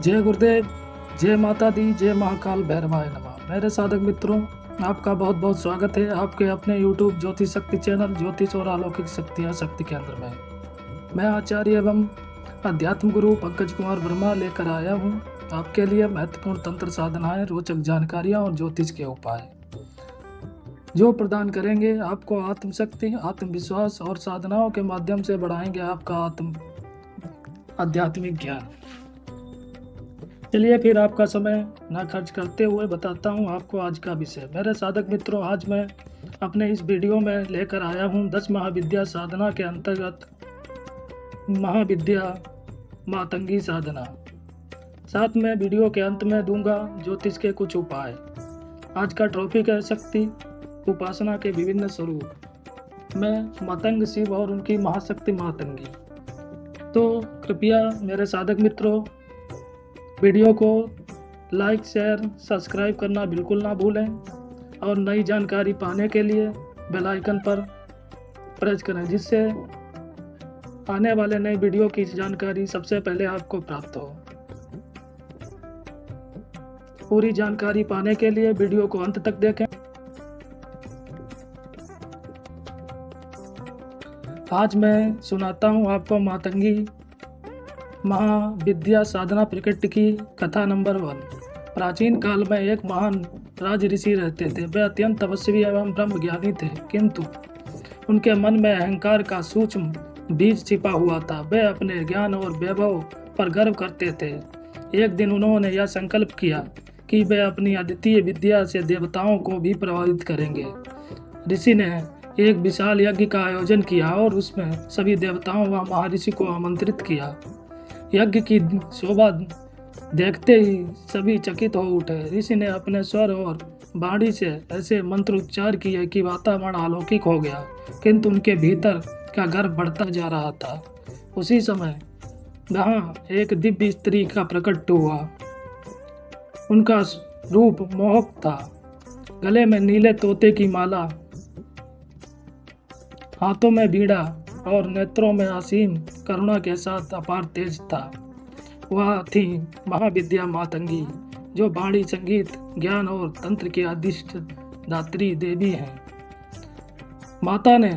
जय गुरुदेव, जय माता दी, जय महाकाल भैरवाय नमः। मेरे साधक मित्रों, आपका बहुत बहुत स्वागत है आपके अपने YouTube ज्योतिष शक्ति चैनल ज्योतिष और अलौकिक शक्तियाँ शक्ति केंद्र में। मैं आचार्य एवं अध्यात्म गुरु पंकज कुमार वर्मा लेकर आया हूँ आपके लिए महत्वपूर्ण तंत्र साधनाएं, रोचक जानकारियाँ और ज्योतिष के उपाय जो प्रदान करेंगे आपको आत्मशक्ति, आत्मविश्वास और साधनाओं के माध्यम से बढ़ाएंगे आपका आध्यात्मिक ज्ञान। चलिए फिर आपका समय ना खर्च करते हुए बताता हूँ आपको आज का विषय। मेरे साधक मित्रों, आज मैं अपने इस वीडियो में लेकर आया हूँ 10 महाविद्या साधना के अंतर्गत महाविद्या मातंगी साधना। साथ में वीडियो के अंत में दूंगा ज्योतिष के कुछ उपाय। आज का टॉपिक है शक्ति उपासना के विभिन्न स्वरूप। मैं मातंग शिव और उनकी महाशक्ति मातंगी। तो कृपया मेरे साधक मित्रों, वीडियो को लाइक, शेयर, सब्सक्राइब करना बिल्कुल ना भूलें और नई जानकारी पाने के लिए बेल आइकन पर प्रेस करें, जिससे आने वाले नए वीडियो की जानकारी सबसे पहले आपको प्राप्त हो। पूरी जानकारी पाने के लिए वीडियो को अंत तक देखें। आज मैं सुनाता हूँ आपको मातंगी महाविद्या साधना प्रकृति की कथा नंबर 1। प्राचीन काल में एक महान राज ऋषि रहते थे। वे अत्यंत तपस्वी एवं ब्रह्म ज्ञानी थे, किंतु उनके मन में अहंकार का सूक्ष्म बीज छिपा हुआ था। वे अपने ज्ञान और वैभव पर गर्व करते थे। एक दिन उन्होंने यह संकल्प किया कि वे अपनी अद्वितीय विद्या से देवताओं को भी प्रभावित करेंगे। ऋषि ने एक विशाल यज्ञ का आयोजन किया और उसमें सभी देवताओं व महर्षि को आमंत्रित किया। यज्ञ की शोभा देखते ही सभी चकित हो उठे। ऋषि ने अपने स्वर और वाणी से ऐसे मंत्र उच्चार किए कि वातावरण अलौकिक हो गया, किंतु उनके भीतर का गर्व बढ़ता जा रहा था। उसी समय वहाँ एक दिव्य स्त्री का प्रकट हुआ। उनका रूप मोहक था। गले में नीले तोते की माला, हाथों में बीड़ा और नेत्रों में असीम करुणा के साथ अपार तेज था। वह थी महाविद्या मातंगी, जो वाणी, संगीत, ज्ञान और तंत्र की अधिष्ठ दात्री देवी हैं। माता ने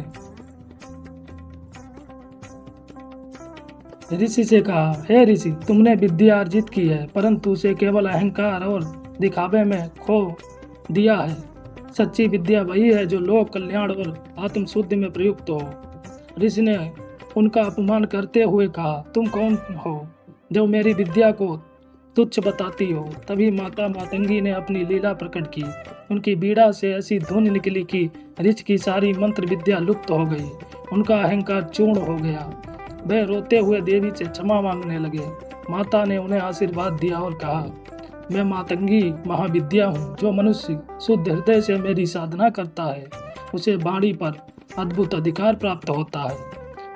ऋषि से कहा, हे ऋषि, तुमने विद्या अर्जित की है, परंतु उसे केवल अहंकार और दिखावे में खो दिया है। सच्ची विद्या वही है जो लोक कल्याण और आत्म शुद्धि में प्रयुक्त हो। ऋषि ने उनका अपमान करते हुए कहा, तुम कौन हो जो मेरी विद्या को तुच्छ बताती हो। तभी माता मातंगी ने अपनी लीला प्रकट की। उनकी बीड़ा से ऐसी धुन निकली कि ऋषि की सारी मंत्र विद्या लुप्त हो गई। उनका अहंकार चूर्ण हो गया। वे रोते हुए देवी से क्षमा मांगने लगे। माता ने उन्हें आशीर्वाद दिया और कहा, मैं मातंगी महाविद्या हूँ। जो मनुष्य शुद्ध हृदय से मेरी साधना करता है, उसे वाणी पर अद्भुत अधिकार प्राप्त होता है।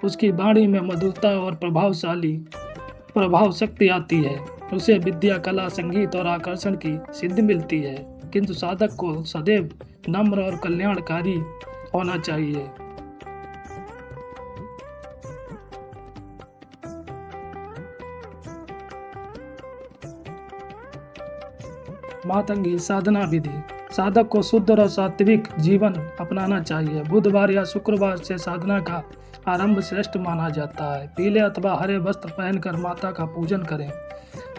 उसकी वाणी में मधुरता और प्रभाव शक्ति आती है। उसे विद्या, कला, संगीत और आकर्षण की सिद्धि मिलती है। किंतु साधक को सदैव नम्र और कल्याणकारी होना चाहिए। मातंगी साधना विधि। साधक को शुद्ध और सात्विक जीवन अपनाना चाहिए। बुधवार या शुक्रवार से साधना का आरंभ श्रेष्ठ माना जाता है। पीले अथवा हरे वस्त्र पहनकर माता का पूजन करें।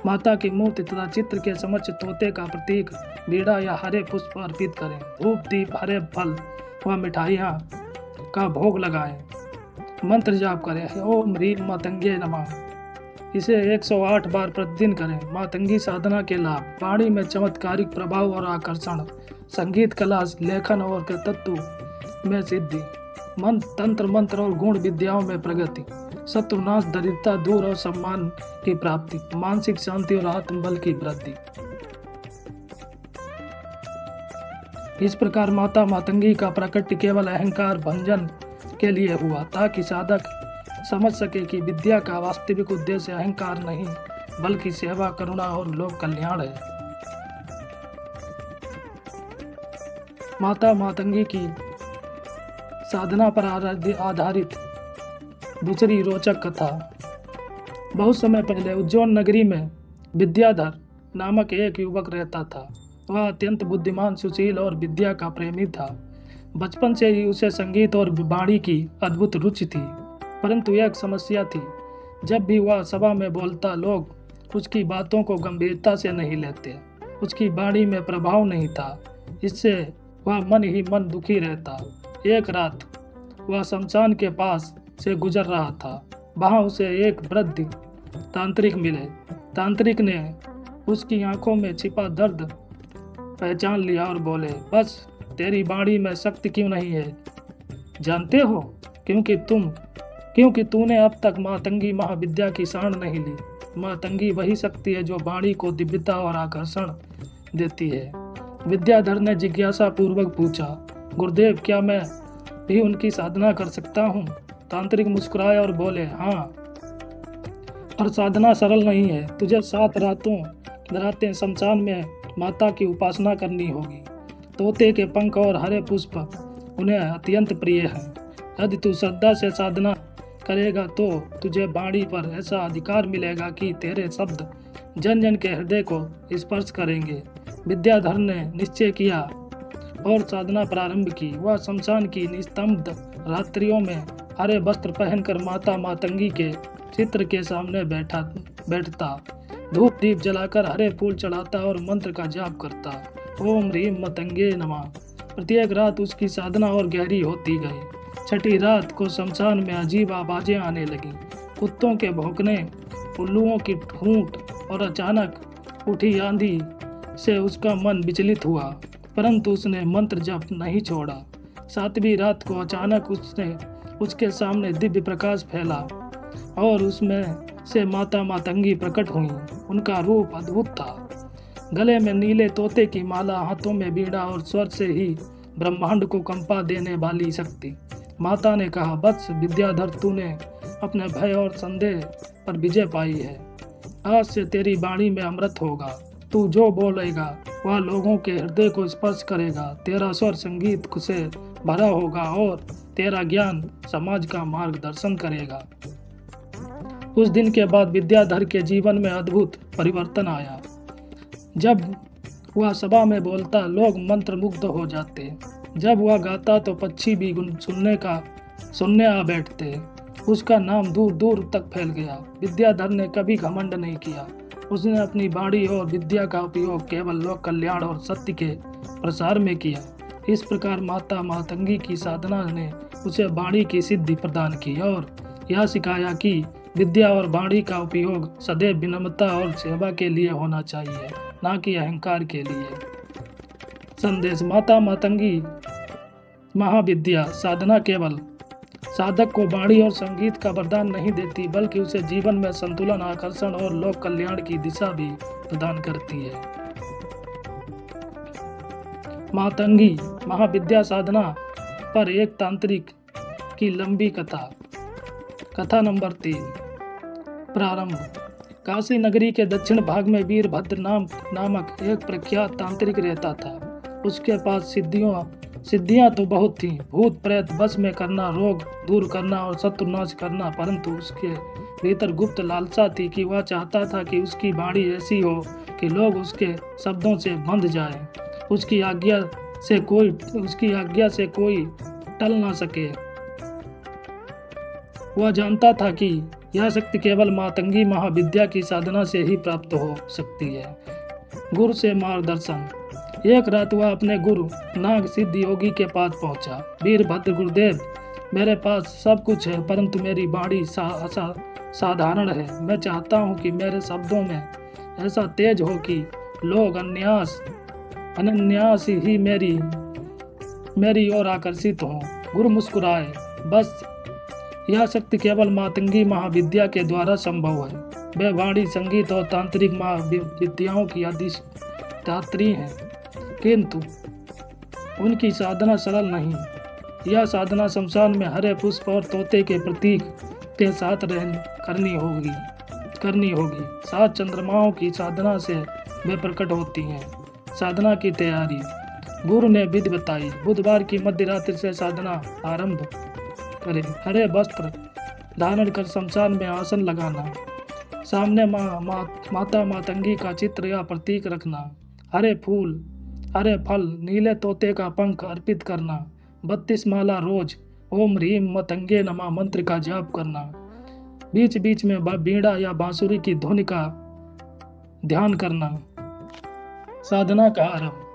माता की मूर्ति तथा चित्र के समक्ष तोते का प्रतीक, बीड़ा या हरे पुष्प अर्पित करें। धूप, दीप, हरे फल व मिठाइयाँ का भोग लगाएं। मंत्र जाप करें, ओम ह्रीं मातंगे नमः। इसे 108 बार प्रतिदिन करें। मातंगी साधना के लाभ: वाणी में चमत्कारिक प्रभाव और आकर्षण, संगीत, कला, लेखन और तत्व में सिद्धि, तंत्र, मंत्र और गुण विद्याओं में प्रगति, शत्रुनाश, दरिद्रता दूर और सम्मान की प्राप्ति, मानसिक शांति और आत्मबल की वृद्धि। इस प्रकार माता मातंगी का प्रकट केवल अहंकार भंजन के लिए हुआ, ताकि साधक समझ सके कि विद्या का वास्तविक उद्देश्य अहंकार नहीं, बल्कि सेवा, करुणा और लोक कल्याण है। माता मातंगी की साधना पर आधारित दूसरी रोचक कथा। बहुत समय पहले उज्जैन नगरी में विद्याधर नामक एक युवक रहता था। वह अत्यंत बुद्धिमान, सुशील और विद्या का प्रेमी था। बचपन से ही उसे संगीत और वाणी की अद्भुत रुचि थी, परंतु एक समस्या थी। जब भी वह सभा में बोलता, लोग उसकी बातों को गंभीरता से नहीं लेते। उसकी वाणी में प्रभाव नहीं था, इससे वह मन ही मन दुखी रहता। एक रात वह शमशान के पास से गुजर रहा था। वहाँ उसे एक वृद्ध तांत्रिक मिले। तांत्रिक ने उसकी आंखों में छिपा दर्द पहचान लिया और बोले, बस तेरी वाणी में शक्ति क्यों नहीं है जानते हो? क्योंकि तूने अब तक मातंगी महाविद्या की शरण नहीं ली। मातंगी वही शक्ति है जो वाणी को दिव्यता और आकर्षण देती है। विद्याधर ने जिज्ञासा पूर्वक पूछा, गुरुदेव, क्या मैं भी उनकी साधना कर सकता हूँ? तांत्रिक मुस्कुराए और बोले, हाँ, और साधना सरल नहीं है। तुझे 7 रातें शमशान में माता की उपासना करनी होगी। तोते के पंख और हरे पुष्प उन्हें अत्यंत प्रिय हैं। यदि तू श्रद्धा से साधना करेगा तो तुझे वाणी पर ऐसा अधिकार मिलेगा कि तेरे शब्द जन जन के हृदय को स्पर्श करेंगे। विद्याधर ने निश्चय किया और साधना प्रारंभ की। वह शमशान की निस्तब्ध रात्रियों में हरे वस्त्र पहनकर माता मातंगी के चित्र के सामने बैठता, धूप दीप जलाकर हरे फूल चढ़ाता और मंत्र का जाप करता। ओम ह्रीम मतंगे नमः। प्रत्येक रात उसकी साधना और गहरी होती गई। छठी रात को शमशान में अजीब आवाजें आने लगीं। कुत्तों के भौंकने, उल्लुओं की ठूंठ और अचानक उठी आंधी से उसका मन विचलित हुआ, परंतु उसने मंत्र जप नहीं छोड़ा। 7वीं रात को अचानक उसके सामने दिव्य प्रकाश फैला और उसमें से माता मातंगी प्रकट हुई। उनका रूप अद्भुत था। गले में नीले तोते की माला, हाथों में बीड़ा और स्वर से ही ब्रह्मांड को कंपा देने वाली शक्ति। माता ने कहा, बस विद्याधर, तूने अपने भय और संदेह पर विजय पाई है। आज से तेरी वाणी में अमृत होगा। तू जो बोलेगा वह लोगों के हृदय को स्पर्श करेगा। तेरा स्वर संगीत से भरा होगा और तेरा ज्ञान समाज का मार्गदर्शन करेगा। उस दिन के बाद विद्याधर के जीवन में अद्भुत परिवर्तन आया। जब वह सभा में बोलता, लोग मंत्रमुग्ध हो जाते। जब वह गाता तो पक्षी भी सुनने आ बैठते। उसका नाम दूर दूर तक फैल गया। विद्याधर ने कभी घमंड नहीं किया। उसने अपनी वाणी और विद्या का उपयोग केवल लोक कल्याण और सत्य के प्रसार में किया। इस प्रकार माता मातंगी की साधना ने उसे वाणी की सिद्धि प्रदान की और यह सिखाया कि विद्या और वाणी का उपयोग सदैव विनम्रता और सेवा के लिए होना चाहिए, न कि अहंकार के लिए। संदेश: माता मातंगी महाविद्या साधना केवल साधक को वाणी और संगीत का वरदान नहीं देती, बल्कि उसे जीवन में संतुलन, आकर्षण और लोक कल्याण की दिशा भी प्रदान करती है। मातंगी महाविद्या साधना पर एक तांत्रिक की लंबी कथा। कथा नंबर 3। प्रारंभ। काशी नगरी के दक्षिण भाग में वीरभद्र नामक एक प्रख्यात तांत्रिक रहता था। उसके पास सिद्धियां तो बहुत थीं, भूत प्रेत वश में करना, रोग दूर करना और शत्रुनाश करना, परंतु उसके भीतर गुप्त लालसा थी कि वह चाहता था कि उसकी वाणी ऐसी हो कि लोग उसके शब्दों से बंध जाएं। उसकी आज्ञा से कोई टल ना सके। वह जानता था कि यह शक्ति केवल मातंगी महाविद्या की साधना से ही प्राप्त हो सकती है। गुरु से मार्गदर्शन। एक रात वह अपने गुरु नाग सिद्ध योगी के पास पहुंचा। वीरभद्र गुरुदेव, मेरे पास सब कुछ है, परंतु मेरी वाणी साधारण है। मैं चाहता हूं कि मेरे शब्दों में ऐसा तेज हो कि लोग अनन्यास ही मेरी ओर आकर्षित हों। गुरु मुस्कुराए, बस यह शक्ति केवल मातंगी महाविद्या के द्वारा संभव है। वे वाणी, संगीत और तांत्रिक महाविद्याओं की अधिष्ठात्री हैं, किंतु उनकी साधना सरल नहीं। यह साधना शमशान में हरे पुष्प और तोते के प्रतीक के साथ करनी होगी। 7 चंद्रमाओं की साधना से वे प्रकट होती हैं। साधना की तैयारी। गुरु ने विधि बताई। बुधवार की मध्यरात्रि से साधना आरंभ करें। हरे वस्त्र धारण कर शमशान में आसन लगाना। सामने माता मातंगी का चित्र या प्रतीक रखना, हरे फूल, हरे फल, नीले तोते का पंख अर्पित करना, 32 माला रोज ओम ह्रीम मतंगे नमः मंत्र का जाप करना, बीच बीच में बीड़ा या बांसुरी की धुन का ध्यान करना। साधना का आरंभ।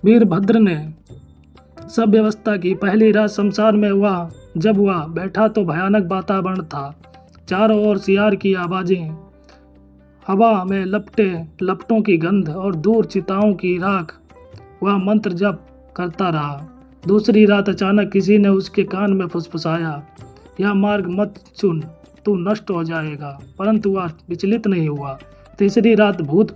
वीरभद्र ने सब व्यवस्था की। पहली रात शमशान में हुआ। जब वह बैठा तो भयानक वातावरण था। चारों ओर सियार की आवाजें, हवा में लपटों की गंध और दूर चिताओं की राख। वह मंत्र जप करता रहा। दूसरी रात अचानक किसी ने उसके कान में फुसफुसाया, यह मार्ग मत चुन, तू नष्ट हो जाएगा। परंतु वह विचलित नहीं हुआ। तीसरी रात भूत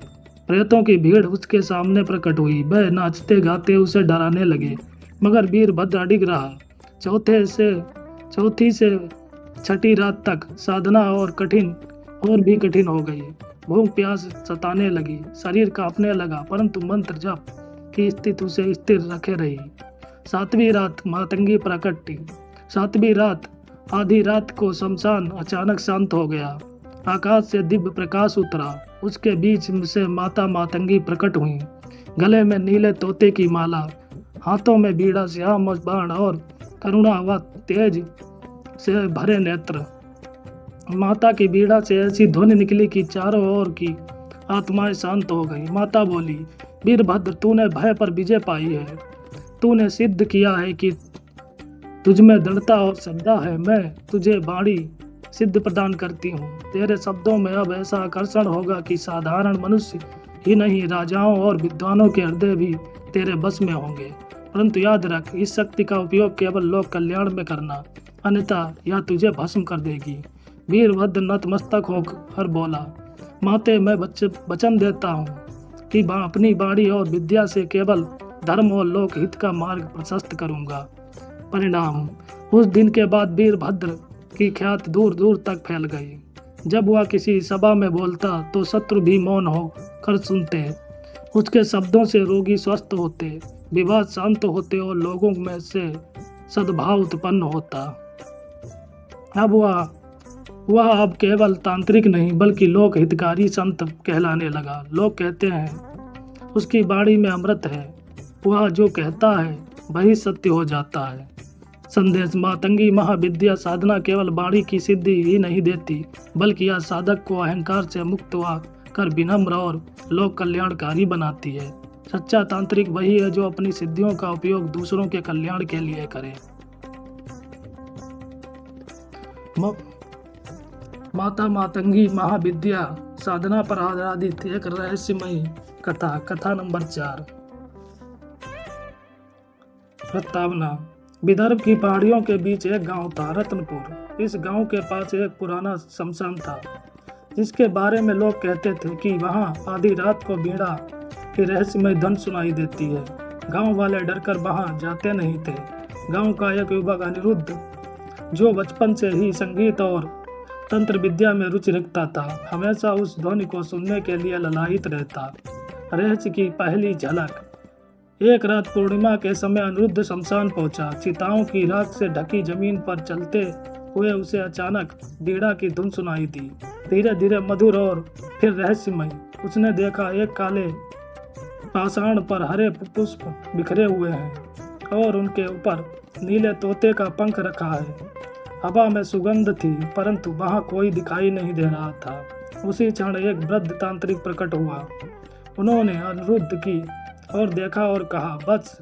प्रेतों की भीड़ उसके सामने प्रकट हुई। वह नाचते गाते उसे डराने लगे, मगर वीरभद्र अडिग रहा। चौथी से छठी रात तक साधना और भी कठिन हो गई। भूख प्यास सताने लगी, शरीर कांपने लगा, परंतु मंत्र जप की स्थिति उसे स्थिर रखे रही। सातवीं रात मातंगी प्रकटी। सातवीं रात आधी रात को शमशान अचानक शांत हो गया। आकाश से दिव्य प्रकाश उतरा। उसके बीच से माता मातंगी प्रकट हुई, गले में नीले तोते की माला, हाथों में बीड़ा, श्याम बाण और करुणा व तेज से भरे नेत्र। माता की बीड़ा से ऐसी ध्वनि निकली कि चारों ओर की आत्माएं शांत हो गई। माता बोली, वीरभद्र, तूने भय पर विजय पाई है। तूने सिद्ध किया है कि तुझमें दृढ़ता और श्रद्धा है। मैं तुझे वाणी सिद्ध प्रदान करती हूँ। तेरे शब्दों में अब ऐसा आकर्षण होगा कि साधारण मनुष्य ही नहीं, राजाओं और विद्वानों के हृदय भी तेरे बस में होंगे। परंतु याद रख, इस शक्ति का उपयोग केवल लोक कल्याण में करना, अन्यथा यह तुझे भस्म कर देगी। वीरभद्र नतमस्तक होकर बोला, माते, मैं वचन देता हूँ कि अपनी वाणी और विद्या से केवल धर्म और लोक हित का मार्ग प्रशस्त करूँगा। परिणाम, उस दिन के बाद वीरभद्र की ख्याति दूर दूर तक फैल गई। जब वह किसी सभा में बोलता तो शत्रु भी मौन होकर सुनते। उसके शब्दों से रोगी स्वस्थ होते, विवाद शांत होते और लोगों में से सद्भाव उत्पन्न होता। अब वह अब केवल तांत्रिक नहीं बल्कि लोक हितकारी संत कहलाने लगा। लोग कहते हैं उसकी वाणी में अमृत है, वह जो कहता है वही सत्य हो जाता है। संदेश, मातंगी महाविद्या साधना केवल वाणी की सिद्धि ही नहीं देती, बल्कि यह साधक को अहंकार से मुक्त कर विनम्र और लोक कल्याणकारी बनाती है। सच्चा तांत्रिक वही है जो अपनी सिद्धियों का उपयोग दूसरों के कल्याण के लिए करे। माता मातंगी महाविद्या साधना पर आधारित एक रहस्यमयी कथा नंबर 4। प्रस्तावना। विदर्भ की पहाड़ियों के बीच एक गांव था, रत्नपुर। इस गांव के पास एक पुराना शमशान था, जिसके बारे में लोग कहते थे कि वहां आधी रात को बीड़ा की रहस्यमय धुन सुनाई देती है। गांव वाले डरकर वहां जाते नहीं थे। गांव का एक युवक अनिरुद्ध, जो बचपन से ही संगीत और तंत्र विद्या में रुचि रखता था, हमेशा उस ध्वनि को सुनने के लिए ललायित रहता। रहस्य की पहली झलक। एक रात पूर्णिमा के समय अनिरुद्ध शमशान पहुंचा। चिताओं की राख से ढकी जमीन पर चलते हुए उसे अचानक बीड़ा की धुन सुनाई दी, धीरे धीरे मधुर और फिर रहस्यमय। उसने देखा एक काले पाषाण पर हरे पुष्प बिखरे हुए हैं और उनके ऊपर नीले तोते का पंख रखा है। हवा में सुगंध थी, परंतु वहां कोई दिखाई नहीं दे रहा था। उसी क्षण एक वृद्ध तांत्रिक प्रकट हुआ। उन्होंने अनिरुद्ध की और देखा और कहा, बस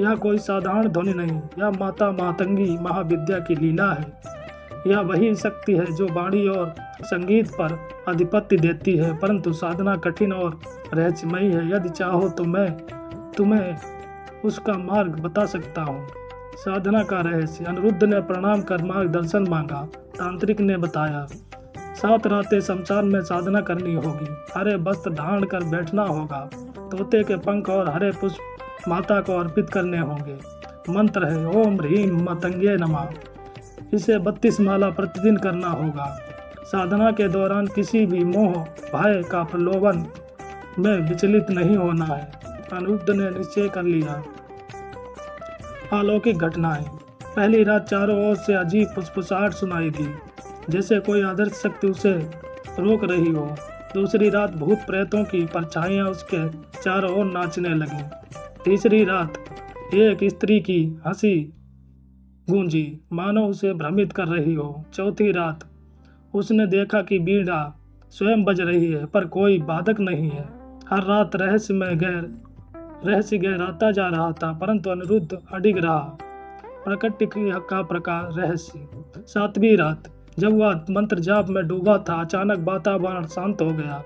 यह कोई साधारण ध्वनि नहीं, यह माता मातंगी महाविद्या की लीला है। यह वही शक्ति है जो वाणी और संगीत पर आधिपत्य देती है, परंतु साधना कठिन और रहस्यमयी है। यदि चाहो तो मैं तुम्हें उसका मार्ग बता सकता हूँ। साधना का रहस्य। अनिरुद्ध ने प्रणाम कर मार्गदर्शन मांगा। तांत्रिक ने बताया, 7 रातें शमशान में साधना करनी होगी, हरे वस्त्र धारण कर बैठना होगा, तोते के पंख और हरे पुष्प माता को अर्पित करने होंगे। मंत्र है ओम ह्रीम मतंगे नमः। इसे 32 माला प्रतिदिन करना होगा। साधना के दौरान किसी भी मोह भय का प्रलोभन में विचलित नहीं होना है। अनिरुद्ध ने निश्चय कर लिया। अलौकिक घटनाएं। पहली रात चारों ओर से अजीब फुसफुसाहट सुनाई दी। जैसे कोई आदर्श शक्ति उसे रोक रही हो। दूसरी रात भूत प्रेतों की परछाइयां उसके चारों ओर नाचने लगीं। तीसरी रात एक स्त्री की हंसी गूंजी, मानो उसे भ्रमित कर रही हो। चौथी रात उसने देखा कि बीड़ा स्वयं बज रही है, पर कोई बाधक नहीं है। हर रात रहस्य गहराता जा रहा था, परंतु अनिरुद्ध अडिग रहा। प्रकृति का प्रकार रहस्य। सातवीं रात जब वह मंत्र जाप में डूबा था, अचानक वातावरण शांत हो गया।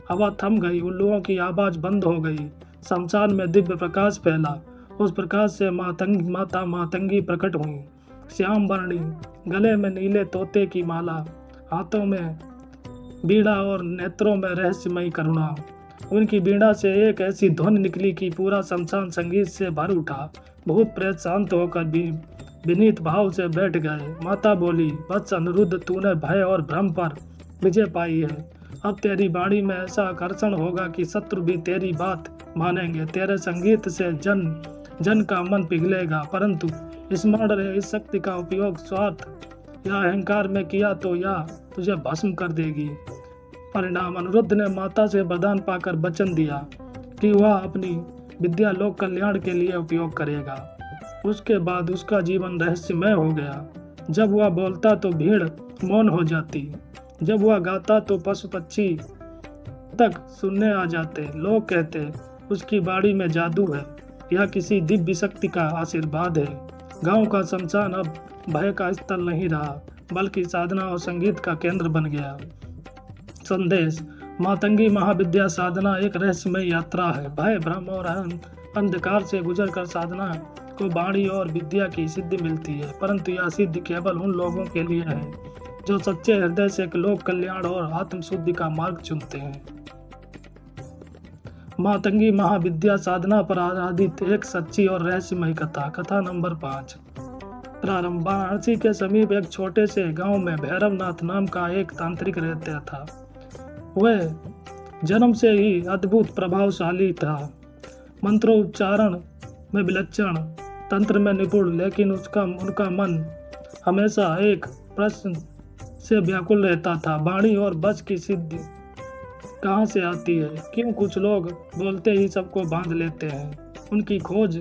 हवा थम गई, उल्लुओं की आवाज बंद हो गई। शमशान में दिव्य प्रकाश फैला। उस प्रकाश से माता मातंगी प्रकट हुई, श्याम वर्णी, गले में नीले तोते की माला, हाथों में बीड़ा और नेत्रों में रहस्यमयी करुणा। उनकी बीड़ा से एक ऐसी ध्वनि निकली कि पूरा शमशान संगीत से भर उठा। भूत प्रेत शांत होकर भी विनीत भाव से बैठ गए। माता बोली, वत्स अनिरुद्ध, तूने भय और भ्रम पर विजय पाई है। अब तेरी वाणी में ऐसा आकर्षण होगा कि शत्रु भी तेरी बात मानेंगे। तेरे संगीत से जन का मन पिघलेगा, परंतु स्मरण रहे, इस शक्ति का उपयोग स्वार्थ या अहंकार में किया तो यह तुझे भस्म कर देगी। परिणाम, अनिरुद्ध ने माता से वरदान पाकर वचन दिया कि वह अपनी विद्या लोक कल्याण के लिए उपयोग करेगा। उसके बाद उसका जीवन रहस्यमय हो गया। जब वह बोलता तो भीड़ मौन हो जाती, जब वह गाता तो पशु पक्षी तक सुनने आ जाते। लोग कहते, उसकी वाणी में जादू है, यह किसी दिव्य शक्ति का आशीर्वाद है। गांव का शमशान अब भय का स्थल नहीं रहा, बल्कि साधना और संगीत का केंद्र बन गया। संदेश, मातंगी महाविद्या साधना एक रहस्यमय यात्रा है। भय, भ्रम और अंधकार से गुजरकर साधना को वाणी और विद्या की सिद्धि मिलती है, परंतु यह सिद्धि केवल उन लोगों के लिए है जो सच्चे हृदय से लोक कल्याण और आत्मशुद्धि का मार्ग चुनते हैं। मातंगी महाविद्या साधना पर आधारित एक सच्ची और रहस्यमयी कथा। कथा नंबर 5। प्रारंभ। वाराणसी के समीप एक छोटे से गांव में भैरवनाथ नाम का एक तांत्रिक रहता था। वह जन्म से ही अद्भुत प्रभावशाली था, मंत्रोच्चारण में विलक्षण, तंत्र में निपुण, लेकिन उनका मन हमेशा एक प्रश्न से व्याकुल रहता था, वाणी और बच की सिद्धि कहाँ से आती है? क्यों कुछ लोग बोलते ही सबको बांध लेते हैं? उनकी खोज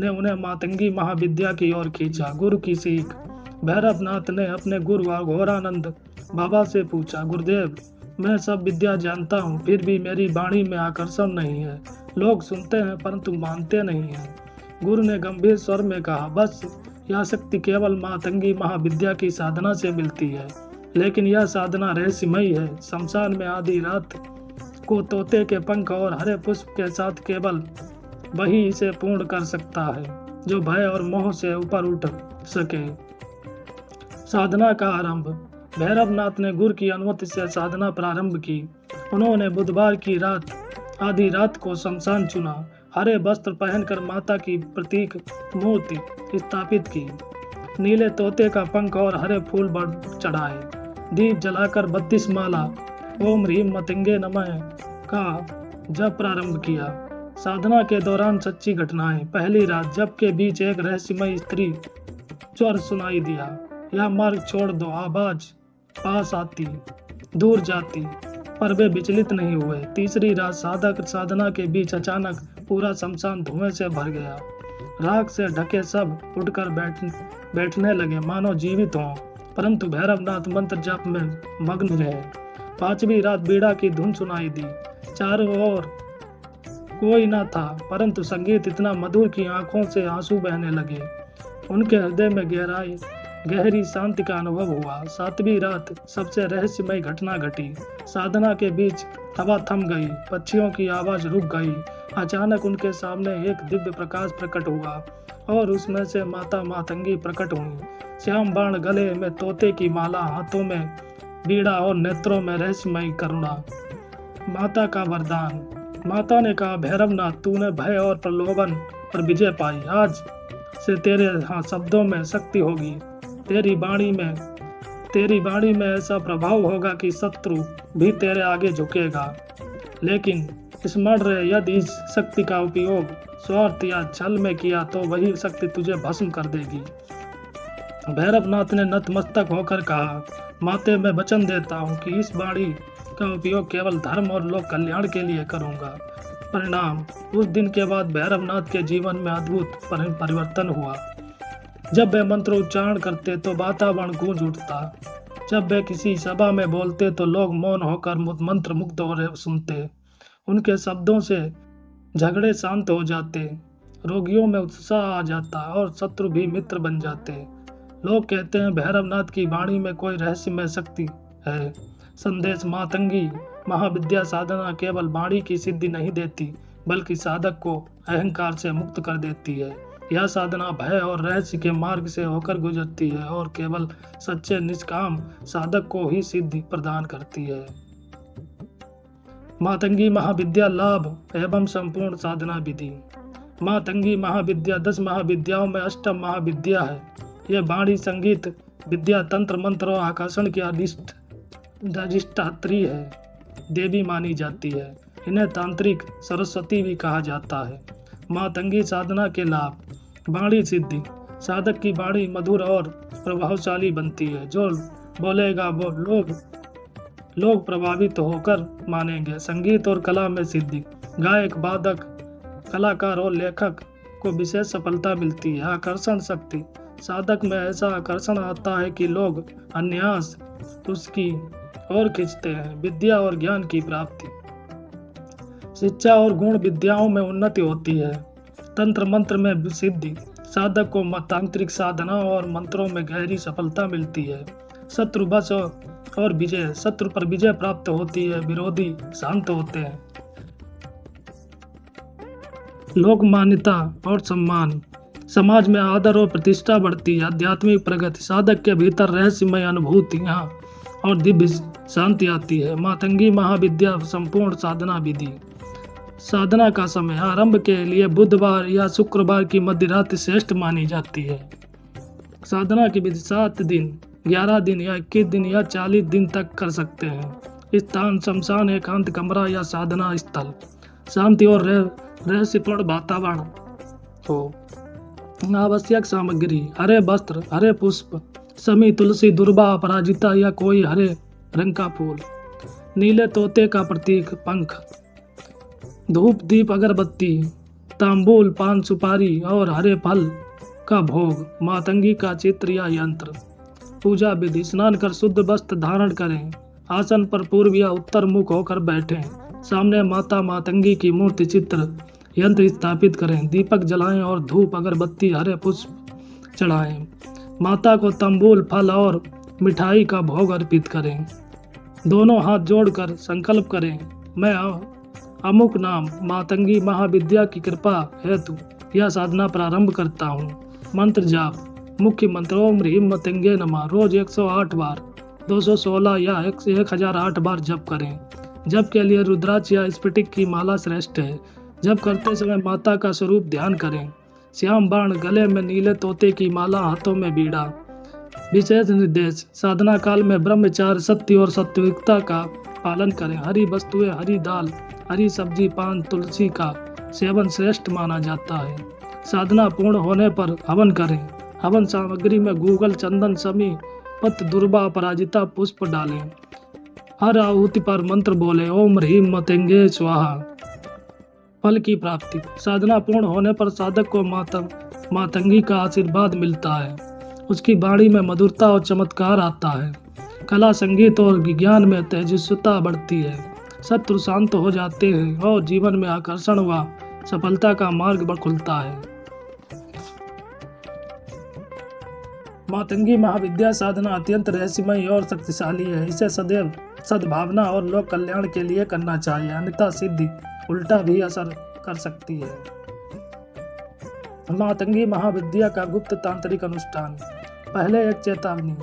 ने उन्हें मातंगी महाविद्या की ओर खींचा। गुरु की सीख। भैरवनाथ ने अपने गुरु घोरानंद बाबा से पूछा, गुरुदेव, मैं सब विद्या जानता हूँ, फिर भी मेरी वाणी में आकर्षण नहीं है। लोग सुनते हैं परंतु मानते नहीं हैं। गुरु ने गंभीर स्वर में कहा, बस यह शक्ति केवल मातंगी महाविद्या की साधना से मिलती है, लेकिन यह साधना रहस्यमयी है। शमशान में आधी रात को तोते के पंख और हरे पुष्प के साथ केवल वही इसे पूर्ण कर सकता है जो भय और मोह से ऊपर उठ सके। साधना का आरंभ। भैरवनाथ ने गुरु की अनुमति से साधना प्रारंभ की। उन्होंने बुधवार की रात आधी रात को शमशान चुना, हरे वस्त्र पहनकर माता की प्रतीक मूर्ति स्थापित की, नीले तोते का पंख और हरे फूल चढ़ाए, दीप जलाकर 32 माला ओम ह्रीम मतंगे नमः का जप प्रारंभ किया। साधना के दौरान सच्ची घटनाएं। पहली रात जप के बीच एक रहस्यमय स्त्री स्वर सुनाई दिया, यह मार्ग छोड़ दो। आवाज पास आती, दूर जाती, पर वे विचलित नहीं हुए। तीसरी रात साधक साधना के बीच अचानक पूरा शमशान धुएं से भर गया। राख से ढके सब उठकर बैठने लगे, मानो जीवित हों, परंतु भैरवनाथ मंत्र जाप में मग्न रहे। पांचवी रात बीड़ा की धुन सुनाई दी। चारों ओर कोई न था, परंतु संगीत इतना मधुर कि आंखों से आंसू बहने लगे। उनके हृदय में गहरी शांति का अनुभव हुआ। सातवीं रात सबसे रहस्यमय घटना घटी। साधना के बीच हवा थम गई, पक्षियों की आवाज रुक गई। अचानक उनके सामने एक दिव्य प्रकाश प्रकट हुआ और उसमें से माता मातंगी प्रकट हुई। श्याम बाण, गले में तोते की माला, हाथों में बीड़ा और नेत्रों में रहस्यमयी करुणा। माता का वरदान। माता ने कहा, भैरवनाथ, तूने भय और प्रलोभन पर विजय पाई। आज से तेरे शब्दों में शक्ति होगी। तेरी वाणी में ऐसा प्रभाव होगा कि शत्रु भी तेरे आगे झुकेगा। लेकिन स्मरण रहे, यदि इस शक्ति का उपयोग स्वार्थ या छल में किया तो वही शक्ति तुझे भस्म कर देगी। भैरवनाथ ने नतमस्तक होकर कहा, माते मैं वचन देता हूँ कि इस वाणी का उपयोग केवल धर्म और लोक कल्याण के लिए करूँगा। परिणाम, उस दिन के बाद भैरवनाथ के जीवन में अद्भुत परिवर्तन हुआ। जब वे मंत्र उच्चारण करते तो वातावरण गूंज उठता। जब वे किसी सभा में बोलते तो लोग मौन होकर मंत्र मुग्ध हो सुनते। उनके शब्दों से झगड़े शांत हो जाते, रोगियों में उत्साह आ जाता और शत्रु भी मित्र बन जाते। लोग कहते हैं भैरवनाथ की वाणी में कोई रहस्यमय शक्ति है। संदेश, मातंगी महाविद्या साधना केवल वाणी की सिद्धि नहीं देती, बल्कि साधक को अहंकार से मुक्त कर देती है। यह साधना भय और रहस्य के मार्ग से होकर गुजरती है और केवल सच्चे निष्काम साधक को ही सिद्धि प्रदान करती है। मातंगी महाविद्या लाभ एवं संपूर्ण साधना विधि। मातंगी महाविद्या 10 महाविद्याओं में अष्टम महाविद्या है। यह वाणी, संगीत विद्या, तंत्र, मंत्र और आकर्षण की अधिष्ठात्री है, देवी मानी जाती है। इन्हें तांत्रिक सरस्वती भी कहा जाता है। मातंगी साधना के लाभ। वाणी सिद्धि, साधक की वाणी मधुर और प्रभावशाली बनती है। जो बोलेगा वो लोग प्रभावित होकर मानेंगे। संगीत और कला में सिद्धि, गायक, वादक, कलाकार और लेखक को विशेष सफलता मिलती है। आकर्षण शक्ति, साधक में ऐसा आकर्षण आता है कि लोग अन्यास उसकी ओर खींचते हैं। विद्या और ज्ञान की प्राप्ति, शिक्षा और गुण विद्याओं में उन्नति होती है। तंत्र मंत्र में सिद्धि, साधक को तांत्रिक साधना और मंत्रों में गहरी सफलता मिलती है। शत्रु वश और विजय, शत्रु पर विजय प्राप्त होती है, विरोधी शांत होते हैं। लोक मान्यता और सम्मान, समाज में आदर और प्रतिष्ठा बढ़ती है। आध्यात्मिक प्रगति, साधक के भीतर रहस्यमय अनुभूतियां और दिव्य शांति आती है। मातंगी महाविद्या संपूर्ण साधना विधि। साधना का समय, आरंभ के लिए बुधवार या शुक्रवार की मध्यरात्रि श्रेष्ठ मानी जाती है। साधना की विधि 7 दिन, 11 दिन या 21 दिन या 40 दिन तक कर सकते हैं। स्थान, शमशान, एकांत कमरा या साधना स्थल। शांति और रहस्यपूर्ण वातावरण हो। आवश्यक सामग्री, हरे वस्त्र, हरे पुष्प, समी, तुलसी, दुर्वा, अपराजिता या कोई हरे रंग का फूल। नीले तोते का प्रतीक पंख। धूप, दीप, अगरबत्ती, तांबूल, पान, सुपारी और हरे फल का भोग। मातंगी का चित्र या यंत्र। पूजा विधि, स्नान कर शुद्ध वस्त्र धारण करें। आसन पर पूर्व या उत्तर मुख होकर बैठें। सामने माता मातंगी की मूर्ति चित्र यंत्र स्थापित करें। दीपक जलाएं और धूप, अगरबत्ती, हरे पुष्प चढ़ाएं। माता को तंबूल, फल और मिठाई का भोग अर्पित करें। दोनों हाथ जोड़कर संकल्प करें, मैं अमुक नाम मातंगी महाविद्या की कृपा हेतु यह साधना प्रारंभ करता हूँ। मंत्र जाप, मुख्य मंत्र ओम ह्रीम मतंगे नमः रोज 108 बार, 216 या 1008 बार जप करें। जप के लिए रुद्राक्ष या स्फटिक की माला श्रेष्ठ है। जप करते समय माता का स्वरूप ध्यान करें। श्याम बाण, गले में नीले तोते की माला, हाथों में बीड़ा। विशेष निर्देश, साधना काल में ब्रह्मचार्य, सत्य और सात्विकता का पालन करें। हरी वस्तुएं, हरी दाल, हरी सब्जी, पान, तुलसी का सेवन श्रेष्ठ माना जाता है। साधना पूर्ण होने पर हवन करें। हवन सामग्री में गूगल, चंदन, समी, पत्र, दुर्वा, अपराजिता, पुष्प डालें। हर आहुति पर मंत्र बोले, ओम ह्रीम मतंगे स्वाहा। फल की प्राप्ति, साधना पूर्ण होने पर साधक को मातंगी का आशीर्वाद मिलता है। उसकी वाणी में मधुरता और चमत्कार आता है। कला, संगीत और विज्ञान में तेजस्विता बढ़ती है। शत्रु शांत हो जाते हैं और जीवन में आकर्षण व सफलता का मार्ग खुलता है। मातंगी महाविद्या साधना अत्यंत रहस्यमय और शक्तिशाली है। इसे सदैव सद्भावना और लोक कल्याण के लिए करना चाहिए, अन्यथा सिद्धि उल्टा भी असर कर सकती है। मातंगी महाविद्या का गुप्त तांत्रिक अनुष्ठान। पहले एक चेतावनी,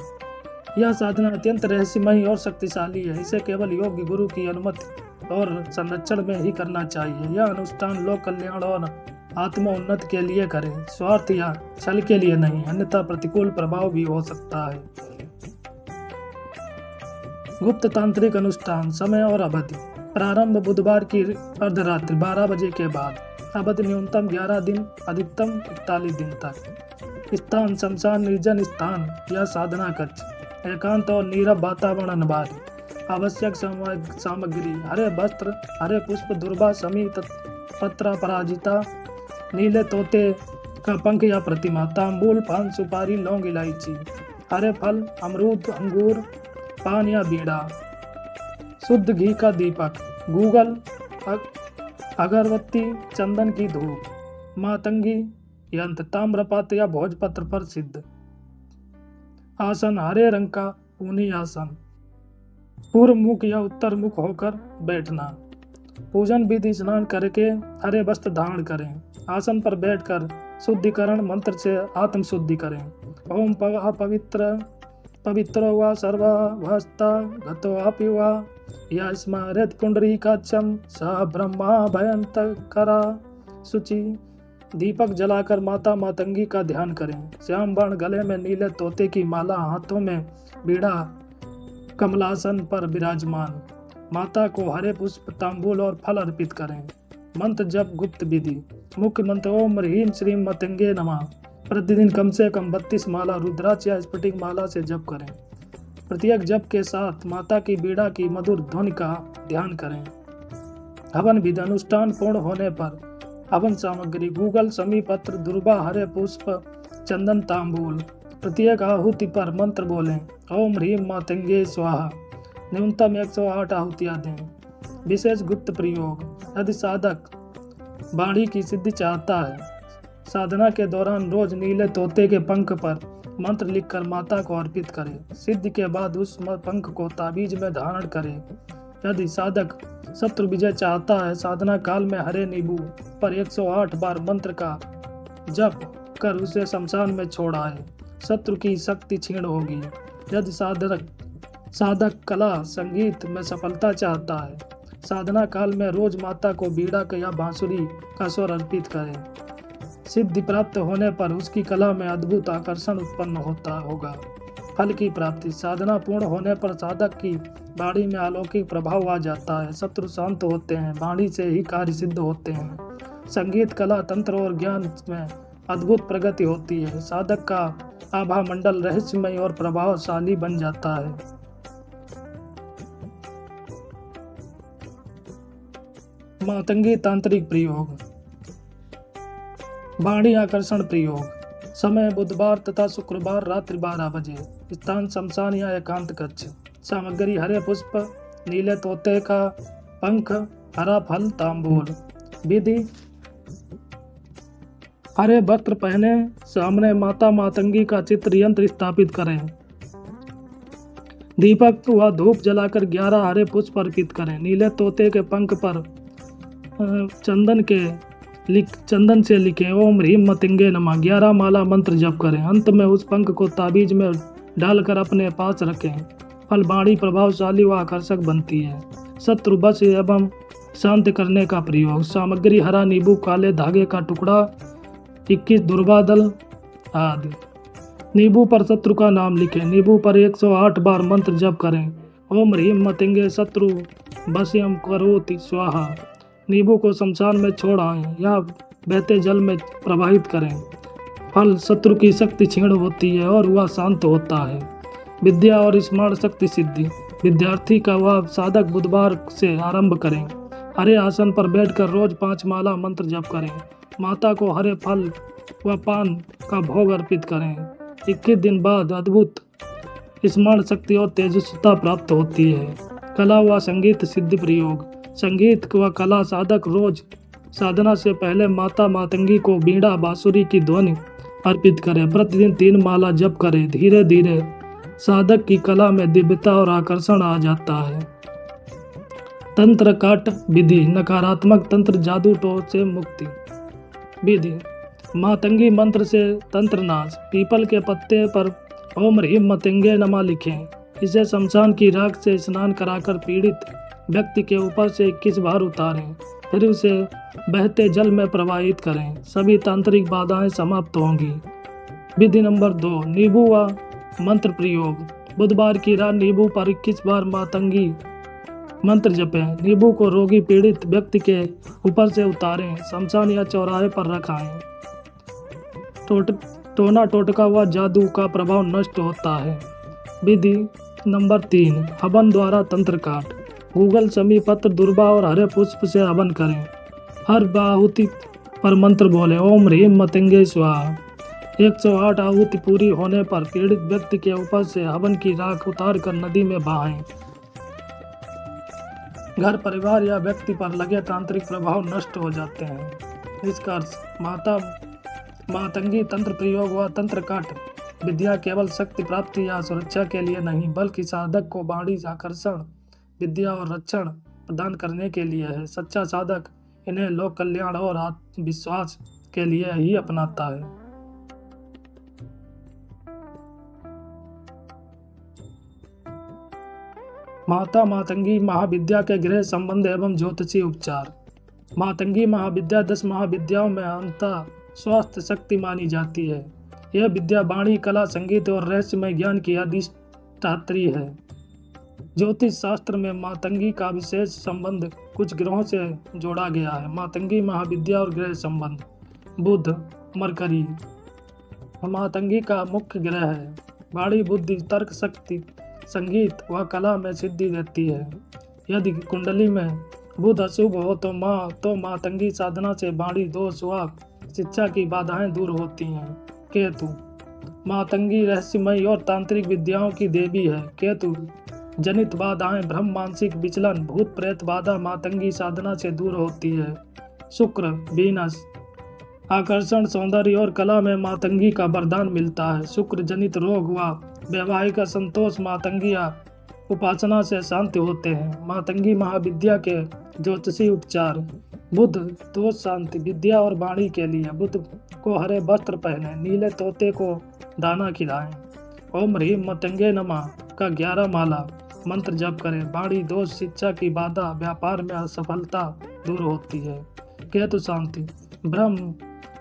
यह साधना अत्यंत रहस्यमय और शक्तिशाली है। इसे केवल योग्य गुरु की अनुमति और संरक्षण में ही करना चाहिए। यह अनुष्ठान लोक कल्याण और आत्म उन्नति के लिए करें, स्वार्थ या छल के लिए नहीं, अन्यथा प्रतिकूल प्रभाव भी हो सकता है। गुप्त तांत्रिक अनुष्ठान, समय और अवधि। प्रारंभ बुधवार की अर्धरात्रि 12 बजे के बाद। अवधि न्यूनतम 11 दिन, अधिकतम 41 दिन तक। स्थान, शमशान, निर्जन स्थान या साधना कक्ष। एकांत और नीरव वातावरण अनिवार्य। आवश्यक सामग्री: हरे वस्त्र, हरे पुष्प, दुर्वा, समी, पत्रा पराजिता, नीले तोते का पंख या प्रतिमा, तांबूल, पान, सुपारी, लौंग, इलायची। हरे फल: अमरूद, अंगूर, पान या बीड़ा। शुद्ध घी का दीपक, गूगल, अगरबत्ती, चंदन की धूप। मातंगी यंत्र, ताम्रपात्र या भोजपत्र पर सिद्ध। आसन: हरे रंग का ऊनी आसन, पूर्व मुख या उत्तर मुख होकर बैठना। पूजन विधि: स्नान करके हरे वस्त्र धारण करें, आसन पर बैठकर शुद्धिकरण मंत्र से आत्म शुद्धि करें। ओम पवित्र वा सर्वभस्ता गतो अपि वा या स्मरेत पुंडरीकाक्षं स ब्रह्मा भयंकरा शुचि। दीपक जलाकर माता मातंगी का ध्यान करें। श्याम वर्ण, गले में नीले तोते की माला, हाथों में बीड़ा, कमलासन पर विराजमान। माता को हरे पुष्प, तांबूल और फल अर्पित करें। मंत्र जप गुप्त विधि: मुख्य मंत्र ओम ह्रीं श्रीं मतंगे नमः। प्रतिदिन कम से कम 32 माला रुद्राक्ष या स्फटिक माला से जप करें। प्रत्येक जप के साथ माता की बीड़ा की मधुर ध्वनि का ध्यान करें। हवन विधि: अनुष्ठान पूर्ण होने पर हवन सामग्री: गूगल, समी पत्र, दुर्वा, हरे पुष्प, चंदन, तांबूल। प्रत्येक आहुति पर मंत्र बोलें। ओम ह्रीं मातंगे स्वाहा। न्यूनतम 108 आहुतियाँ दें। विशेष गुप्त प्रयोग: यदि साधक वाणी की सिद्धि चाहता है, साधना के दौरान रोज नीले तोते के पंख पर मंत्र लिखकर माता को अर्पित करें। सिद्धि के बाद उस पंख को ताबीज में धारण करें। यदि साधक शत्रु विजय चाहता है, साधना काल में हरे नींबू पर 108 बार मंत्र का जप कर उसे शमशान में छोड़ आए, शत्रु की शक्ति क्षीण होगी। यदि साधक कला संगीत में सफलता चाहता है, साधना काल में रोज माता को बीड़ा या बांसुरी का स्वर अर्पित करें। सिद्धि प्राप्त होने पर उसकी कला में अद्भुत आकर्षण उत्पन्न होगा। फल की प्राप्ति: साधना पूर्ण होने पर साधक की वाणी में अलौकिक प्रभाव आ जाता है, शत्रु शांत होते हैं, वाणी से ही कार्य सिद्ध होते हैं। संगीत, कला, तंत्र और ज्ञान में अद्भुत प्रगति होती है। साधक का आभा मंडल रहस्यमय और प्रभावशाली बन जाता है। मातंगी तांत्रिक प्रयोग: वाणी आकर्षण प्रयोग। समय बुधवार तथा शुक्रवार रात्रि 12 बजे। स्थान शमशान या एकांत कक्ष। सामग्री: हरे पुष्प, नीले तोते का पंख, हरा फल, तांबूल। विधि: हरे वस्त्र पहने, सामने माता मातंगी का चित्र यंत्र स्थापित करें। दीपक व धूप जलाकर 11 हरे पुष्प अर्पित करें। नीले तोते के पंख पर चंदन से लिखें ओम ह्रीं मतंगे नमः। 11 माला मंत्र जप करें। अंत में उस पंख को ताबीज में डालकर अपने पास रखें। फल: वाणी प्रभावशाली व आकर्षक बनती है। शत्रु वश एवं शांत करने का प्रयोग। सामग्री: हरा नींबू, काले धागे का टुकड़ा, 21 दुर्वादल आदि। नींबू पर शत्रु का नाम लिखें। नींबू पर 108 बार मंत्र जप करें। ओम ह्रीं मतंगे शत्रु वश्यम करोति स्वाहा। नींबू को शमशान में छोड़ आएं या बहते जल में प्रवाहित करें। फल: शत्रु की शक्ति क्षीण होती है और वह शांत होता है। विद्या और स्मरण शक्ति सिद्धि: विद्यार्थी का वह साधक बुधवार से आरंभ करें। हरे आसन पर बैठकर रोज 5 माला मंत्र जप करें। माता को हरे फल व पान का भोग अर्पित करें। 21 दिन बाद अद्भुत स्मरण शक्ति और तेजस्विता प्राप्त होती है। कला व संगीत सिद्धि प्रयोग: संगीत व कला साधक रोज साधना से पहले माता मातंगी को बीड़ा बांसुरी की ध्वनि अर्पित करें। प्रतिदिन 3 माला जप करें। धीरे धीरे साधक की कला में दिव्यता और आकर्षण आ जाता है। तंत्र काट विधि: नकारात्मक तंत्र, जादू टोह से मुक्ति। विधि: मातंगी मंत्र से तंत्र नाश। पीपल के पत्ते पर ओम ह्रीं मतंगे नमः लिखें। इसे शमशान की राख से स्नान कराकर पीड़ित व्यक्ति के ऊपर से 21 बार उतारें, फिर उसे बहते जल में प्रवाहित करें। सभी तांत्रिक बाधाएं समाप्त होंगी। विधि नंबर 2: नींबू व मंत्र प्रयोग। बुधवार की रात नींबू पर 21 बार मातंगी मंत्र जपें। नींबू को रोगी पीड़ित व्यक्ति के ऊपर से उतारें, शमशान या चौराहे पर रखाएं। टोना टोटका व जादू का प्रभाव नष्ट होता है। विधि नंबर 3, हवन द्वारा तंत्र काट। गूगल, समी पत्र, दुर्वा और हरे पुष्प से हवन करें। हर आहुति पर मंत्र बोले, ओम ह्रीम मतंगे स्वाहा। 108 आहुति पूरी होने पर पीड़ित व्यक्ति के ऊपर से हवन की राख उतार कर नदी में बहाएं। घर परिवार या व्यक्ति पर लगे तांत्रिक प्रभाव नष्ट हो जाते हैं। निष्कर्ष, मातंगी तंत्र प्रयोग व तंत्र काट विद्या केवल शक्ति प्राप्ति या सुरक्षा के लिए नहीं, बल्कि साधक को बाणी, आकर्षण, विद्या और रक्षण प्रदान करने के लिए है। सच्चा साधक इन्हें लोक कल्याण और आत्मविश्वास के लिए ही अपनाता है। माता मातंगी महाविद्या के गृह संबंध एवं ज्योतिषी उपचार। मातंगी महाविद्या 10 महाविद्याओं में अंतः स्वास्थ्य शक्ति मानी जाती है। यह विद्या वाणी, कला, संगीत और रहस्यमय ज्ञान की अधिष्ठात्री है। ज्योतिष शास्त्र में मातंगी का विशेष संबंध कुछ ग्रहों से जोड़ा गया है। मातंगी महाविद्या और ग्रह संबंध। बुध, मरकरी मातंगी का मुख्य ग्रह है। वाणी, बुद्धि, तर्क शक्ति, संगीत व कला में सिद्धि देती है। यदि कुंडली में बुध अशुभ हो तो मातंगी साधना से वाणी दोष व शिक्षा की बाधाएं दूर होती हैं। केतु, मातंगी रहस्यमय और तांत्रिक विद्याओं की देवी है। केतु जनित बाधाएं, भ्रम, मानसिक विचलन, भूत प्रेत बाधा मातंगी साधना से दूर होती है। शुक्र, वीनस आकर्षण, सौंदर्य और कला में मातंगी का वरदान मिलता है। शुक्र जनित रोग व वैवाहिक असंतोष मातंगी उपासना से शांति होते हैं। मातंगी महाविद्या के ज्योतिषी उपचार। बुध दोष शांति, विद्या और वाणी के लिए बुध को हरे वस्त्र पहने, नीले तोते को दाना खिलाएं। ओम ह्रीम मतंगे नमः का 11 माला मंत्र जप करें। वाणी दोष, शिक्षा की बाधा, व्यापार में असफलता दूर होती है। केतु शांति, भ्रम,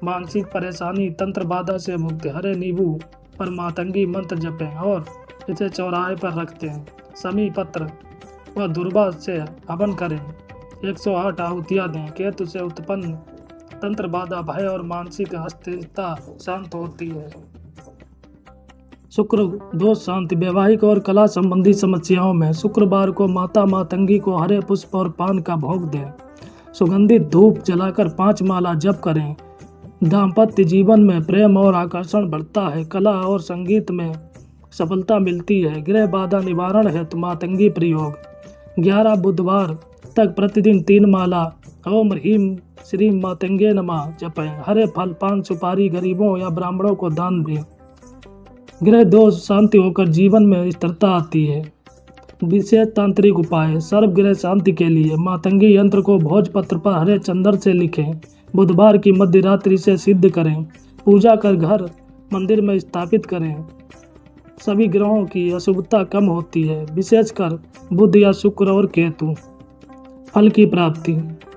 मानसिक परेशानी, तंत्र बाधा से मुक्ति। हरे नींबू पर मातंगी मंत्र जपें और इसे चौराहे पर रखते हैं। समी पत्र व दुर्वा से हवन करें। 108 आहुतियाँ दें। केतु से उत्पन्न तंत्र बाधा, भय और मानसिक अस्थिरता शांत होती है। शुक्र दोष शांति, वैवाहिक और कला संबंधी समस्याओं में शुक्रवार को माता मातंगी को हरे पुष्प और पान का भोग दें। सुगंधित धूप जलाकर 5 माला जप करें। दाम्पत्य जीवन में प्रेम और आकर्षण बढ़ता है। कला और संगीत में सफलता मिलती है। गृह बाधा निवारण हेतु मातंगी प्रयोग। 11 बुधवार तक प्रतिदिन 3 माला ओम ह्रीम श्रीम मातंगे नमः जपें। हरे फल, पान, सुपारी गरीबों या ब्राह्मणों को दान दें। गृह दोष शांति होकर जीवन में स्थिरता आती है। विशेष तांत्रिक उपाय। सर्व गृह शांति के लिए मातंगी यंत्र को भोजपत्र पर हरे चंदन से लिखें। बुधवार की मध्य रात्रि से सिद्ध करें। पूजा कर घर मंदिर में स्थापित करें। सभी ग्रहों की अशुभता कम होती है, विशेषकर बुध या शुक्र और केतु। फल की प्राप्ति।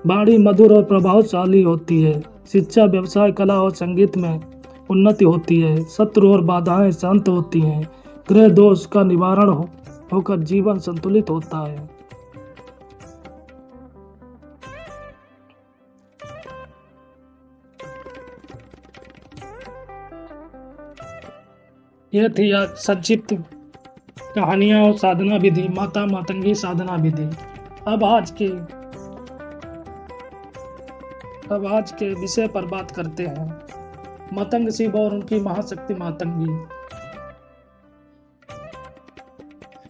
वाणी मधुर और प्रभावशाली होती है। शिक्षा, व्यवसाय, कला और संगीत में उन्नति होती है। शत्रु और बाधाएं शांत होती हैं। गृह दोष का निवारण होकर जीवन संतुलित होता है। यह थी आज संक्षिप्त कहानियां और साधना विधि, माता मातंगी साधना विधि। अब आज के विषय पर बात करते हैं। मतंग शिव और उनकी महाशक्ति मातंगी।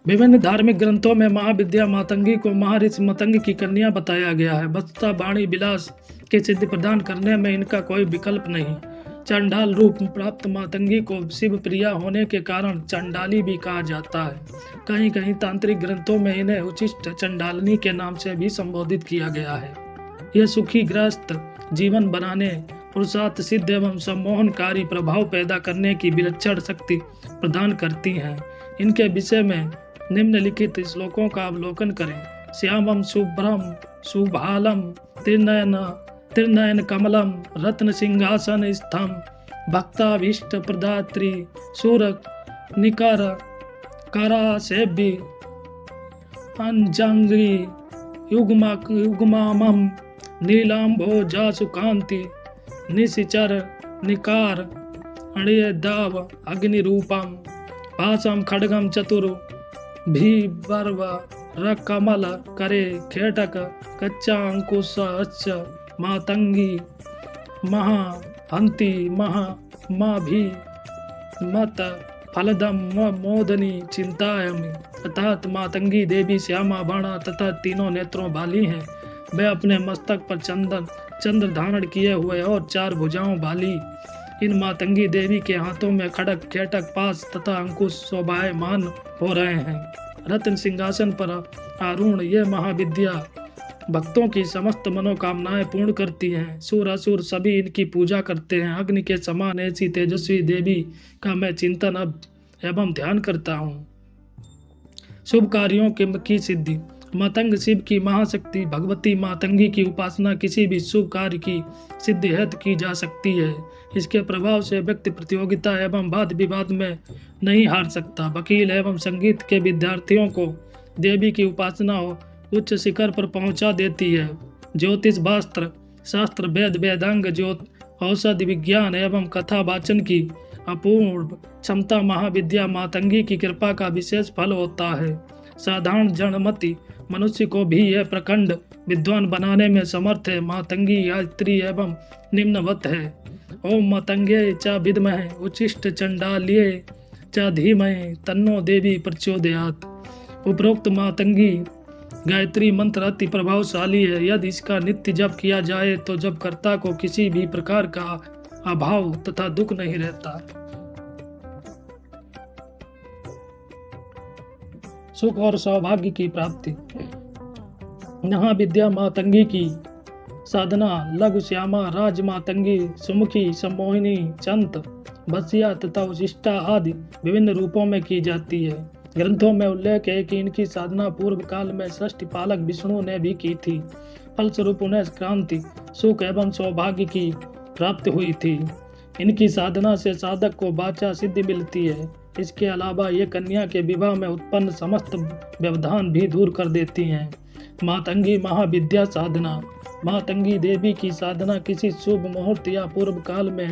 विभिन्न धार्मिक ग्रंथों में महाविद्या मातंगी को महर्षि मतंग की कन्या बताया गया है। वस्तुतः वाणी विलास की सिद्धि प्रदान करने में इनका कोई विकल्प नहीं। चंडाल रूप प्राप्त मातंगी को शिव प्रिया होने के कारण चंडाली भी कहा जाता है। कहीं कहीं तांत्रिक ग्रंथों में इन्हें उचिष्ट चंडालिनी के नाम से भी संबोधित किया गया है। यह सुखी ग्रस्त जीवन बनाने, पुरुषार्थ सिद्ध एवं सम्मोहनकारी प्रभाव पैदा करने की विलक्षण शक्ति प्रदान करती हैं। इनके विषय में निम्नलिखित श्लोकों का अवलोकन करें। श्यामम शुभ्रम शुभालम त्रिनयन कमलम रत्न सिंहासन स्थम भक्ताभीष्ट प्रदात्री सूर निकर करा सेव्य अंजंगी युग्मामम नीलांभो जासुकांति निशिचर निकार अणिय दाव अग्निरूपम पाशम खड्गम चतुर भीबर्व रकमल करे खेटक कच्चा अंकुश अच्छ मातंगी महा हंति महा मा भी मत फलदम मोदनी चिंतायमि। अर्थात मातंगी देवी श्यामा बाणा तथा तीनों नेत्रों वाली हैं। वे अपने मस्तक पर चंद्र धारण किए हुए और 4 भुजाओं वाली इन मातंगी देवी के हाथों में खड़ग खेटक पास तथा अंकुश शोभायमान हो रहे हैं। रत्न सिंहासन पर आरूढ़ ये महाविद्या भक्तों की समस्त मनोकामनाएं पूर्ण करती हैं। सुर असुर सभी इनकी पूजा करते हैं। अग्नि के समान ऐसी तेजस्वी देवी का मैं चिंतन अब एवं ध्यान करता हूँ। शुभ कार्यों की सिद्धि। मातंग शिव की महाशक्ति भगवती मातंगी की उपासना किसी भी शुभ कार्य की सिद्धि हेतु की जा सकती है। इसके प्रभाव से व्यक्ति प्रतियोगिता एवं वाद विवाद में नहीं हार सकता। वकील एवं संगीत के विद्यार्थियों को देवी की उपासना उच्च शिखर पर पहुंचा देती है। ज्योतिष शास्त्र वेद वेदांग औषधि विज्ञान एवं कथा वाचन की अपूर्व क्षमता महाविद्या मातंगी की कृपा का विशेष फल होता है। साधारण जड़मति मनुष्य को भी यह प्रखंड विद्वान बनाने में समर्थ है। मातंगी गायत्री एवं निम्नवत है। ओम मातंगे च विद्महे उच्चिष्ट चंडाल्ये च धीमहि तन्नो देवी प्रचोदयात्। उपरोक्त मातंगी गायत्री मंत्र अति प्रभावशाली है। यदि इसका नित्य जप किया जाए तो जपकर्ता को किसी भी प्रकार का अभाव तथा दुख नहीं रहता। सुख और सौभाग्य की प्राप्ति। महाविद्या मातंगी की साधना लघु श्यामा राज मातंगी सुमुखी सम्मोहिनी चंत बसिया तथा उशिष्टा आदि विभिन्न रूपों में की जाती है। ग्रंथों में उल्लेख है कि इनकी साधना पूर्व काल में सृष्टि पालक विष्णु ने भी की थी। फलस्वरूप उन्हें क्रांति सुख एवं सौभाग्य की प्राप्ति हुई थी। इनकी साधना से साधक को वाचा सिद्धि मिलती है। इसके अलावा ये कन्या के विवाह में उत्पन्न समस्त व्यवधान भी दूर कर देती हैं। मातंगी महाविद्या साधना। मातंगी देवी की साधना किसी शुभ मुहूर्त या पूर्व काल में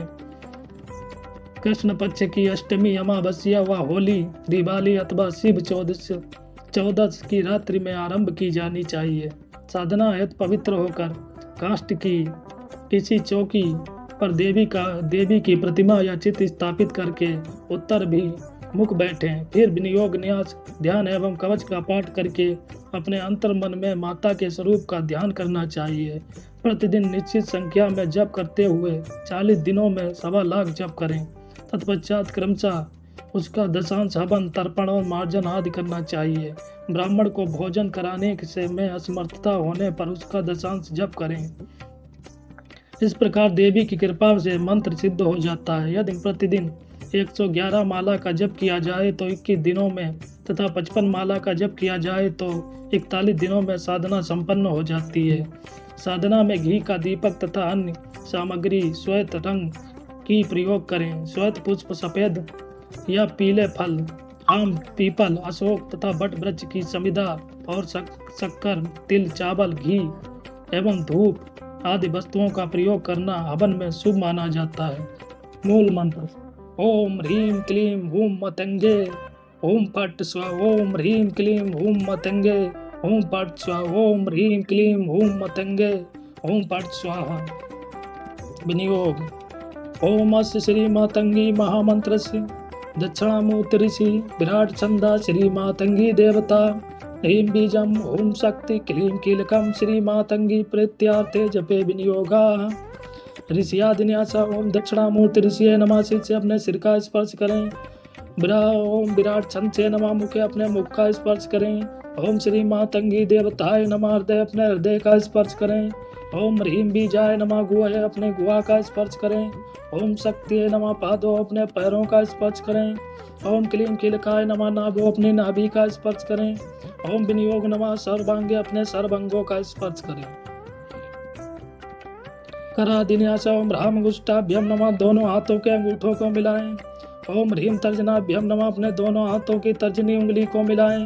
कृष्ण पक्ष की अष्टमी अमावस्या व होली दिवाली अथवा शिव चौदस की रात्रि में आरंभ की जानी चाहिए। साधना हेतु पवित्र होकर काष्ठ की किसी चौकी पर देवी की प्रतिमा या चित्र स्थापित करके उत्तर भी मुख बैठें। फिर विनियोग न्यास ध्यान एवं कवच का पाठ करके अपने अंतर मन में माता के स्वरूप का ध्यान करना चाहिए। प्रतिदिन निश्चित संख्या में जप करते हुए 40 दिनों में 1.25 लाख जप करें। तत्पश्चात क्रमशः उसका दशांश हवन तर्पण और मार्जन आदि करना चाहिए। ब्राह्मण को भोजन कराने से में असमर्थता होने पर उसका दशांश जप करें। इस प्रकार देवी की कृपा से मंत्र सिद्ध हो जाता है। यदि प्रतिदिन 111 माला का जप किया जाए तो 21 दिनों में तथा 55 माला का जप किया जाए तो 41 दिनों में साधना संपन्न हो जाती है। साधना में घी का दीपक तथा अन्य सामग्री श्वेत रंग की प्रयोग करें। श्वेत पुष्प सफेद या पीले फल आम पीपल अशोक तथा वट वृक्ष की समिधा और शक्कर तिल चावल घी एवं धूप आदि वस्तुओं का प्रयोग करना हवन में शुभ माना जाता है। मूल मंत्र ओम ह्रीं क्लीं हूं मतंगे ओम पट स्व ओम ह्रीं क्लीं हूं मतंगे ओम पट स्व ओम ह्रीं क्लीं हूं मतंगे ओम पट स्वाहा। विनियोग ओम अस्य श्री मातंगी महामंत्रस्य दक्षिणामूर्ति ऋषि विराट छंदा श्री मातंगी देवता ह्रीं बीजम ओम शक्ति क्लीं कीलकम श्री मातंगी प्रीत्यार्थे जपे विनियोगा। ऋषियादिन्यास ओम दक्षिणामूर्ति ऋषि नमः से अपने सिर का स्पर्श करें। ओम विराट छंद से नमः मुखे अपने मुख का स्पर्श करें। ओम श्री मातंगी देवताय नमः हृदय अपने हृदय का स्पर्श करें। ओम ह्रीं बीजाय नमः गुहे अपने गुहा का स्पर्श करें। ओम शक्ति नमः पादों अपने पैरों का स्पर्श करें। ओम क्लीं कीलकाय नमः नाभो अपनी नाभि का स्पर्श करें। ओम विनियोग नमः सर्वांगे अपने सर्वांगों का स्पर्श करें। करादिन्यास ओम रामगुष्टाभ्यम नमः दोनों हाथों के अंगूठों को मिलाएं। ओम ह्रीं तर्जनाभ्यम नमः अपने दोनों हाथों की तर्जनी उंगली को मिलाएं।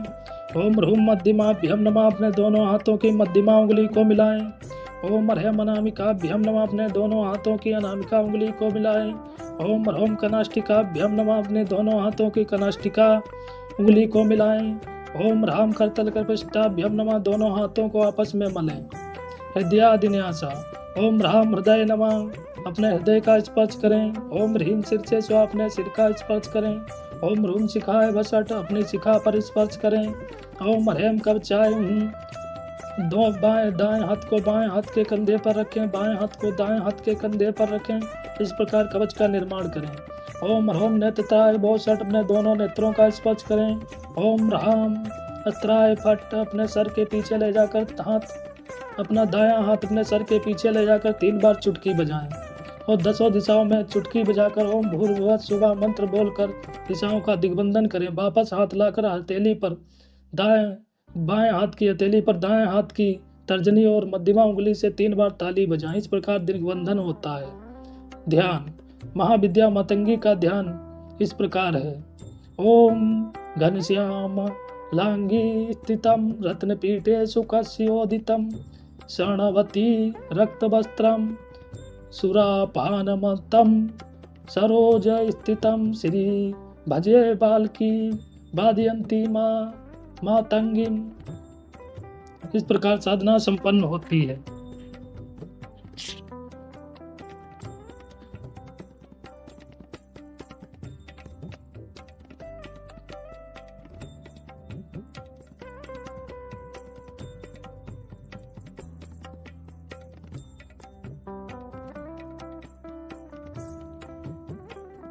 ओम ह्रूं मध्यमाभ्यम नमः अपने दोनों हाथों की मध्यमा उंगली को मिलाएं। ओम अर्हम अनामिकाभ्यम नमः अपने दोनों हाथों की अनामिका उंगली को मिलाएं। ओम ह्रौम कनाष्टिकाभ्यम नमः। अपने दोनों हाथों की कनाष्टिका उंगली को मिलाएं। ओम ह्राम करतल कर्पष्टाभ्यम नमः। दोनों हाथों को आपस में मलें। हृदयादिन्यासा। ओम ह्राम हृदय नमः। अपने हृदय का स्पर्श करें। ओम ह्रीम सिर से स्व। अपने सिर का स्पर्श करें। ओम ह्रूम शिखाय वसट। अपनी शिखा पर स्पर्श करें। ओम ह्रैम कवचाय। दो दाएं हाथ को बाएं हाथ के कंधे पर रखें। बाएं हाथ को दाएं हाथ के कंधे पर रखें। इस प्रकार कवच का निर्माण करें। ओम ह्रौम नेत्रत्राय वसट। अपने दोनों नेत्रों का स्पर्श करें। ओम ह्राम अस्त्राय फट। अपने सर के पीछे ले जाकर अपना दायां हाथ अपने सर के पीछे ले जाकर 3 बार चुटकी बजाएं और 10 दिशाओं में चुटकी बजाकर ओम भूर्भुवः स्वः मंत्र बोलकर दिशाओं का दिग्बंधन करें। वापस हाथ लाकर हथेली पर बाएं हाथ की हथेली पर दाएं हाथ की तर्जनी और मध्यमा उंगली से 3 बार ताली बजाएं। इस प्रकार दिग्बंधन होता है। ध्यान। महाविद्या मतंगी का ध्यान इस प्रकार है। ओम घनश्याम लांगी स्थितम रत्नपीठे सुखस्योदितम शर्णवती रक्तवस्त्रम सुरापानमतम सरोज स्थितम श्री भजे बालकी वादयंती मातंगिम। इस प्रकार साधना संपन्न होती है।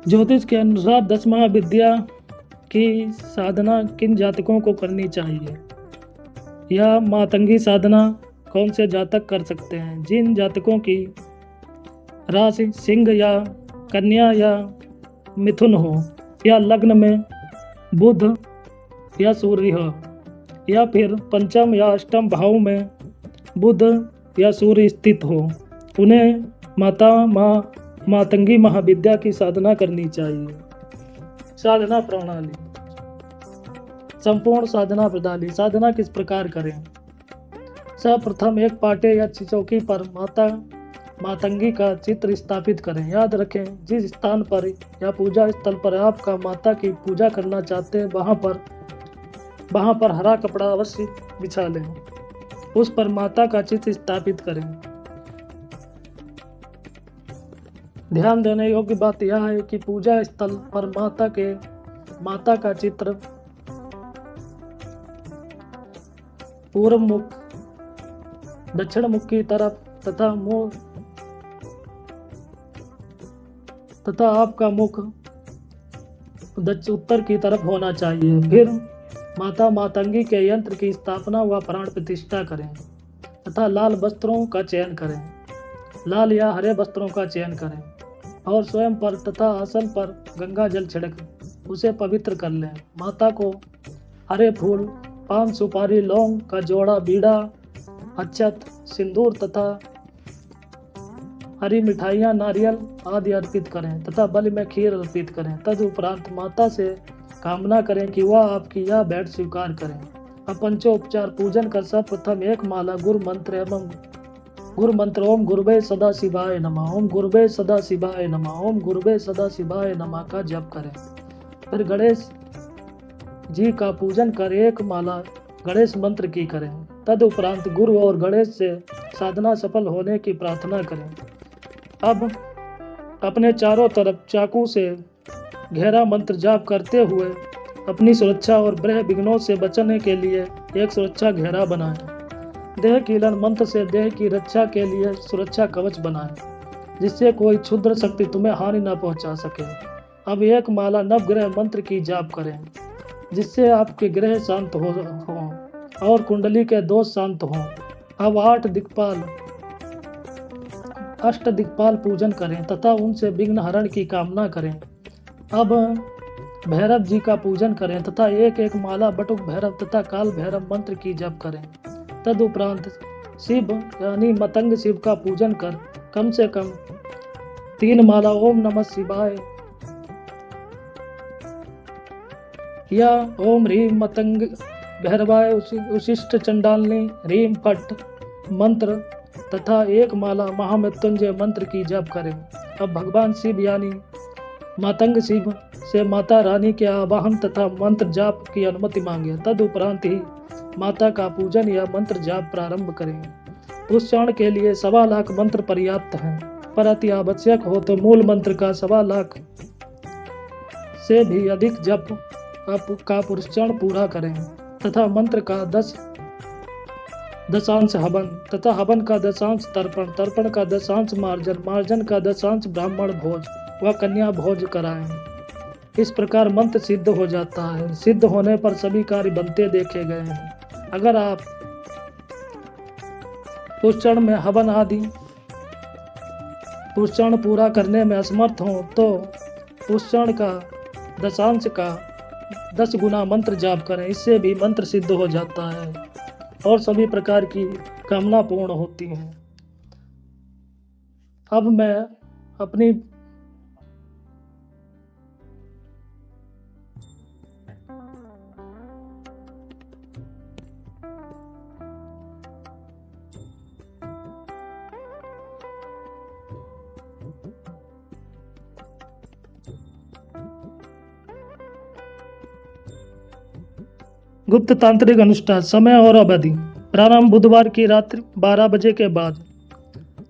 ज्योतिष के अनुसार 10 महाविद्या की साधना किन जातकों को करनी चाहिए? यह मातंगी साधना कौन से जातक कर सकते हैं? जिन जातकों की राशि सिंह या कन्या या मिथुन हो, या लग्न में बुध या सूर्य हो, या फिर पंचम या अष्टम भाव में बुध या सूर्य स्थित हो, उन्हें मातंगी महाविद्या की साधना करनी चाहिए। साधना प्रणाली। संपूर्ण साधना प्रणाली। साधना किस प्रकार करें? सर्वप्रथम एक पाटे या चौकी पर मातंगी का चित्र स्थापित करें। याद रखें, जिस स्थान पर या पूजा स्थल पर आपका माता की पूजा करना चाहते हैं वहाँ पर हरा कपड़ा अवश्य बिछा लें। उस पर माता का चित्र स्थापित करें। ध्यान देने योग्य बात यह है कि पूजा स्थल पर माता का चित्र पूर्व मुख, दक्षिण मुख की तरफ तथा आपका मुख उत्तर की तरफ होना चाहिए। फिर माता मातंगी के यंत्र की स्थापना व प्राण प्रतिष्ठा करें तथा लाल वस्त्रों का चयन करें। लाल या हरे वस्त्रों का चयन करें और स्वयं पर तथा आसन पर गंगा जल छिड़क उसे पवित्र कर लें। माता को हरे फूल, पान सुपारी, लौंग का जोड़ा, बीड़ा, अक्षत, सिंदूर तथा हरी मिठाइयाँ, नारियल आदि अर्पित करें तथा बलि में खीर अर्पित करें। तदुपरांत माता से कामना करें कि वह आपकी यह भेंट स्वीकार करें। अब पंचोपचार पूजन कर सर्वप्रथम एक माला गुरु मंत्र ओम गुरुवे सदा शिवाय नमः, ओम गुरुवे सदा शिवाय नमः, ओम गुरुवे सदा शिवाय नमः का जप करें। फिर गणेश जी का पूजन कर एक माला गणेश मंत्र की करें। तदुपरांत गुरु और गणेश से साधना सफल होने की प्रार्थना करें। अब अपने चारों तरफ चाकू से गहरा मंत्र जाप करते हुए अपनी सुरक्षा और ग्रह विघ्नों से बचने के लिए एक सुरक्षा घेरा बनाएं। देह कीलन मंत्र से देह की रक्षा के लिए सुरक्षा कवच बनाएं, जिससे कोई क्षुद्र शक्ति तुम्हें हानि न पहुंचा सके। अब एक माला नवग्रह मंत्र की जाप करें, जिससे आपके ग्रह शांत हो और कुंडली के दोष शांत हों। अब 8 दिक्पाल अष्ट दिक्पाल पूजन करें तथा उनसे विघ्न हरण की कामना करें। अब भैरव जी का पूजन करें तथा एक माला बटुक भैरव तथा काल भैरव मंत्र की जप करें। तदुपरांत शिव यानी मतंग शिव का पूजन कर कम से कम 3 माला ओम नमः शिवाय या ओम ह्रीम मतंग भैरवाय उशिष्ट चंडालनी ह्रीम फट मंत्र तथा 1 माला महामृत्युंजय मंत्र की जप करें। अब भगवान शिव यानी मातंग शिव से माता रानी के आवाहन तथा मंत्र जाप की अनुमति मांगे। तदुपरांत ही माता का पूजन या मंत्र जाप प्रारंभ करें। पुष्पाण के लिए 1.25 लाख मंत्र पर्याप्त हैं, पर अति आवश्यक हो तो मूल मंत्र का 1.25 लाख से भी अधिक जप का पुष्पाण पूरा करें तथा मंत्र का 10 हवन तथा हवन का 10 तर्पण का 10 मार्जन का 10 ब्राह्मण भोज व कन्या भोज कराएं। इस प्रकार मंत्र सिद्ध हो जाता है। सिद्ध होने पर सभी कार्य बनते देखे गए हैं। अगर आप पुष्पाण में हवन आदि पुष्पाण पूरा करने में असमर्थ हों तो पुष्पाण का 10 का 10 गुना मंत्र जाप करें। इससे भी मंत्र सिद्ध हो जाता है और सभी प्रकार की कामना पूर्ण होती हैं। अब मैं अपनी गुप्त तांत्रिक अनुष्ठान समय और अवधि। प्रारंभ बुधवार की रात्रि 12 बजे के बाद।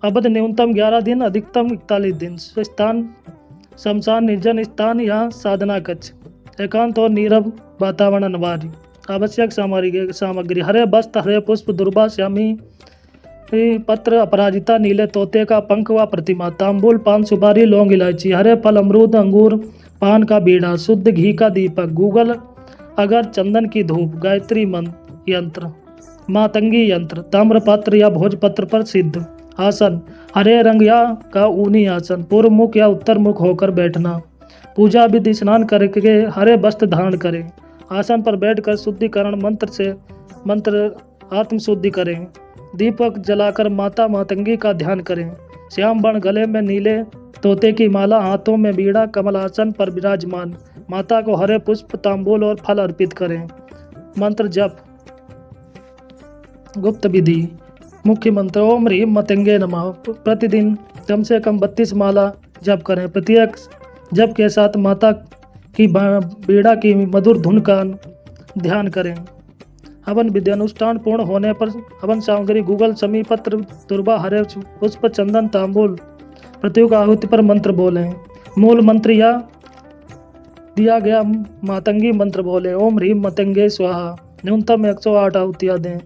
अवधि न्यूनतम 11 दिन, अधिकतम 41 दिन। स्थान शमशान, निर्जन स्थान या साधना कक्ष। एकांत और नीरव वातावरण अनिवार्य। आवश्यक सामग्री हरे वस्त्र, हरे पुष्प, दुर्वा, श्यामी पत्र, अपराजिता, नीले तोते का पंख व प्रतिमा, तांबूल, पान सुपारी, लौंग, इलायची, हरे फल, अमरूद, अंगूर, पान का बीड़ा, शुद्ध घी का दीपक, गूगल अगर, चंदन की धूप, गायत्री मंत्र यंत्र, मातंगी यंत्र, ताम्रपात्र या भोजपत्र पर सिद्ध। आसन हरे रंग या का ऊनी आसन, पूर्व मुख या उत्तर मुख होकर बैठना। पूजा विधि स्नान करके हरे वस्त्र धारण करें। आसन पर बैठकर शुद्धिकरण मंत्र आत्मशुद्धि करें। दीपक जलाकर माता मातंगी का ध्यान करें। श्याम वर्ण, गले में नीले तोते की माला, हाथों में बीड़ा, कमलासन पर विराजमान माता को हरे पुष्प, तांबूल और फल अर्पित करें। मंत्र जप। गुप्त विधि। मुख्य मंत्र ओम ह्रीम मतंगे नमः। प्रतिदिन कम से कम 32 माला जप करें। प्रत्येक जप के साथ माता की बीड़ा की मधुर धुन का ध्यान करें। हवन विधि। अनुष्ठान पूर्ण होने पर हवन सामग्री गूगल, समी पत्र, दुर्वा, हरे पुष्प, चंदन, तांबूल प्रत्येक आहुति पर मंत्र बोलें। मूल मंत्र या दिया गया मातंगी मंत्र बोले। ओम ह्रीम मतंगे स्वाहा। न्यूनतम 108 आहुतियाँ दें।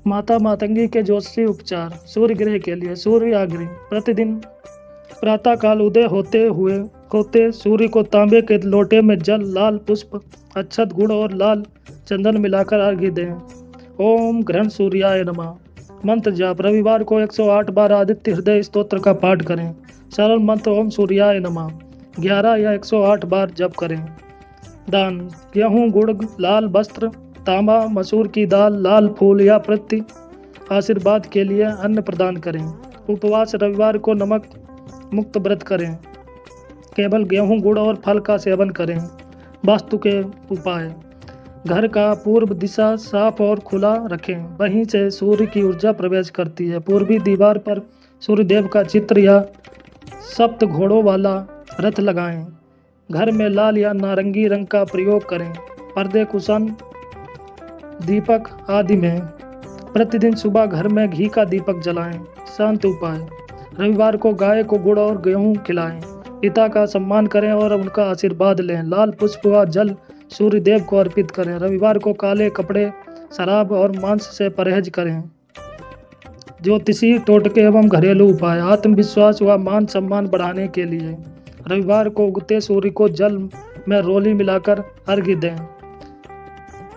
माता मातंगी के ज्योतिषी उपचार। सूर्य ग्रह के लिए सूर्याग्नि। प्रतिदिन प्रातः काल उदय होते सूर्य को तांबे के लोटे में जल, लाल पुष्प, अक्षत, गुड़ और लाल चंदन मिलाकर अर्घ्य दें। ओम ग्रहण सूर्याय नमः। मंत्र जाप। रविवार को 108 बार आदित्य हृदय स्तोत्र का पाठ करें। सरल मंत्र ओम सूर्याय नमः 11 या 108 बार जप करें। दान। गेहूँ, गुड़, लाल वस्त्र, तांबा, मसूर की दाल, लाल फूल या प्रति आशीर्वाद के लिए अन्न प्रदान करें। उपवास। रविवार को नमक मुक्त व्रत करें। केवल गेहूं, गुड़ और फल का सेवन करें। वास्तु के उपाय। घर का पूर्व दिशा साफ और खुला रखें, वहीं से सूर्य की ऊर्जा प्रवेश करती है। पूर्वी दीवार पर सूर्यदेव का चित्र या 7 घोड़ों वाला रथ लगाएं। घर में लाल या नारंगी रंग का प्रयोग करें। पर्दे, कुशन, दीपक आदि में। प्रतिदिन सुबह घर में घी का दीपक जलाएं। शांत उपाय। रविवार को गाय को गुड़ और गेहूं खिलाएं। पिता का सम्मान करें और उनका आशीर्वाद लें। लाल पुष्प व जल सूर्य देव को अर्पित करें। रविवार को काले कपड़े, शराब और मांस से परहेज करें। ज्योतिषी टोटके एवं घरेलू उपाय। आत्मविश्वास व मान सम्मान बढ़ाने के लिए रविवार को उगते सूर्य को जल में रोली मिलाकर अर्घ्य दें।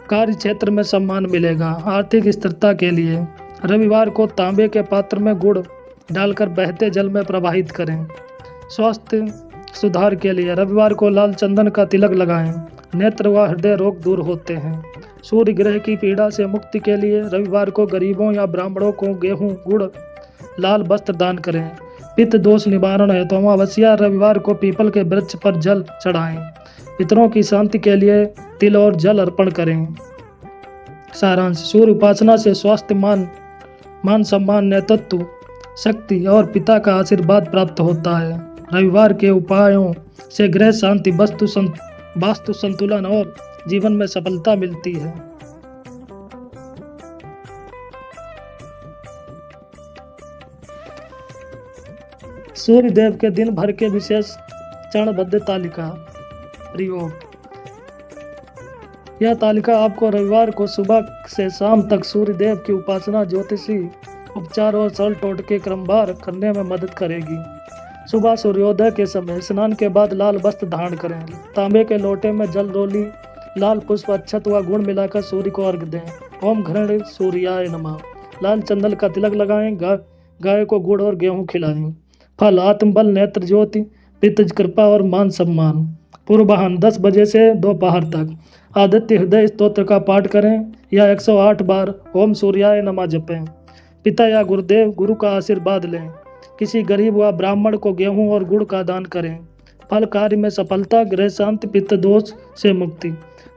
कार्य क्षेत्र में सम्मान मिलेगा। आर्थिक स्थिरता के लिए रविवार को तांबे के पात्र में गुड़ डालकर बहते जल में प्रवाहित करें। स्वास्थ्य सुधार के लिए रविवार को लाल चंदन का तिलक लगाएं। नेत्र व हृदय रोग दूर होते हैं। सूर्य ग्रह की पीड़ा से मुक्ति के लिए रविवार को गरीबों या ब्राह्मणों को गेहूं, गुड़, लाल वस्त्र दान करें। पित्त दोष निवारण है तो अमावस्या रविवार को पीपल के वृक्ष पर जल चढ़ाएं। पितरों की शांति के लिए तिल और जल अर्पण करें। सारांश। सूर्य उपासना से स्वास्थ्य, मान सम्मान, नेतृत्व, शक्ति और पिता का आशीर्वाद प्राप्त होता है। रविवार के उपायों से ग्रह शांति, वास्तु संतुलन और जीवन में सफलता मिलती है। सूर्य देव के दिन भर के विशेष चरणबद्ध तालिका। प्रयोग। यह तालिका आपको रविवार को सुबह से शाम तक सूर्य देव की उपासना, ज्योतिषी उपचार और सरल टोटके क्रमवार करने में मदद करेगी। सुबह सूर्योदय के समय स्नान के बाद लाल वस्त्र धारण करें। तांबे के लोटे में जल रोली, लाल पुष्प, अक्षत व गुड़ मिलाकर सूर्य को अर्घ दें। ओम घृण सूर्याय नमः। लाल चंदन का तिलक लगाएं। गाय को गुड़ और गेहूं खिलाएं। फल, आत्मबल, नेत्र ज्योति, पितृ कृपा और मान सम्मान। पूर्वाह्न 10 बजे से दोपहर तक आदित्य हृदय स्तोत्र का पाठ करें या 108 बार ओम सूर्याय नमः जपें। पिता या गुरुदेव गुरु का आशीर्वाद लें। किसी गरीब व ब्राह्मण को गेहूं और गुड़ का दान करें। फल, कार्य में सफलता, ग्रह शांति, पित्त दोष से मुक्ति।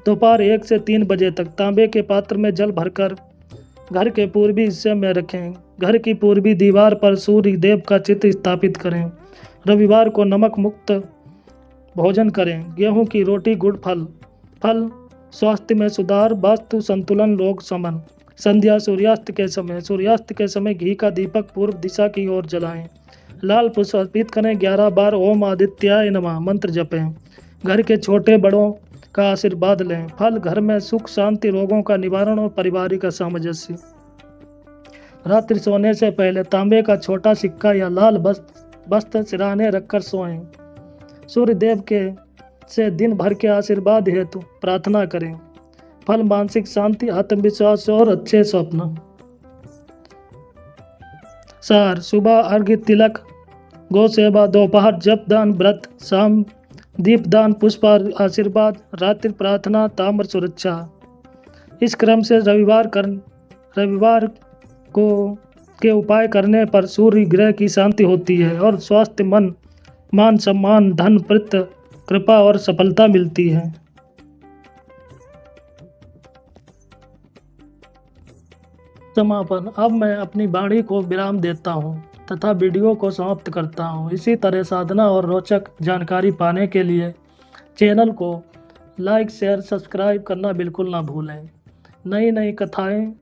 दोपहर 1 से 3 बजे तक तांबे के पात्र में जल भरकर घर के पूर्वी हिस्से में रखें। घर की पूर्वी दीवार पर सूर्य देव का चित्र स्थापित करें। रविवार को नमक मुक्त भोजन करें। गेहूं की रोटी, गुड़, फल स्वास्थ्य में सुधार, वास्तु संतुलन, रोग शमन। संध्या सूर्यास्त के समय घी का दीपक पूर्व दिशा की ओर जलाएं। लाल पुष्प अर्पित करें। 11 बार ओम आदित्याय नमः मंत्र जपें। घर के छोटे बड़ों का आशीर्वाद लें। फल, घर में सुख शांति, रोगों का निवारण और पारिवारिक सामंजस्य। रात्रि सोने से पहले तांबे का छोटा सिक्का या लाल वस्त्र सिरहाने रखकर सोएं। सूर्य देव से दिन भर के आशीर्वाद हेतु प्रार्थना करें। फल, मानसिक शांति, आत्मविश्वास और अच्छे स्वप्न। सार। सुबह अर्घ्य, तिलक, गौ सेवा, दोपहर जप दान, व्रत, शाम दीप दान, पुष्प आशीर्वाद, रात्रि प्रार्थना, ताम्र सुरक्षा। इस क्रम से रविवार के उपाय करने पर सूर्य ग्रह की शांति होती है और स्वास्थ्य, मान सम्मान, धन, पितृ कृपा और सफलता मिलती है। समापन। अब मैं अपनी वाणी को विराम देता हूँ तथा वीडियो को समाप्त करता हूँ। इसी तरह साधना और रोचक जानकारी पाने के लिए चैनल को लाइक, शेयर, सब्सक्राइब करना बिल्कुल ना भूलें। नई कथाएं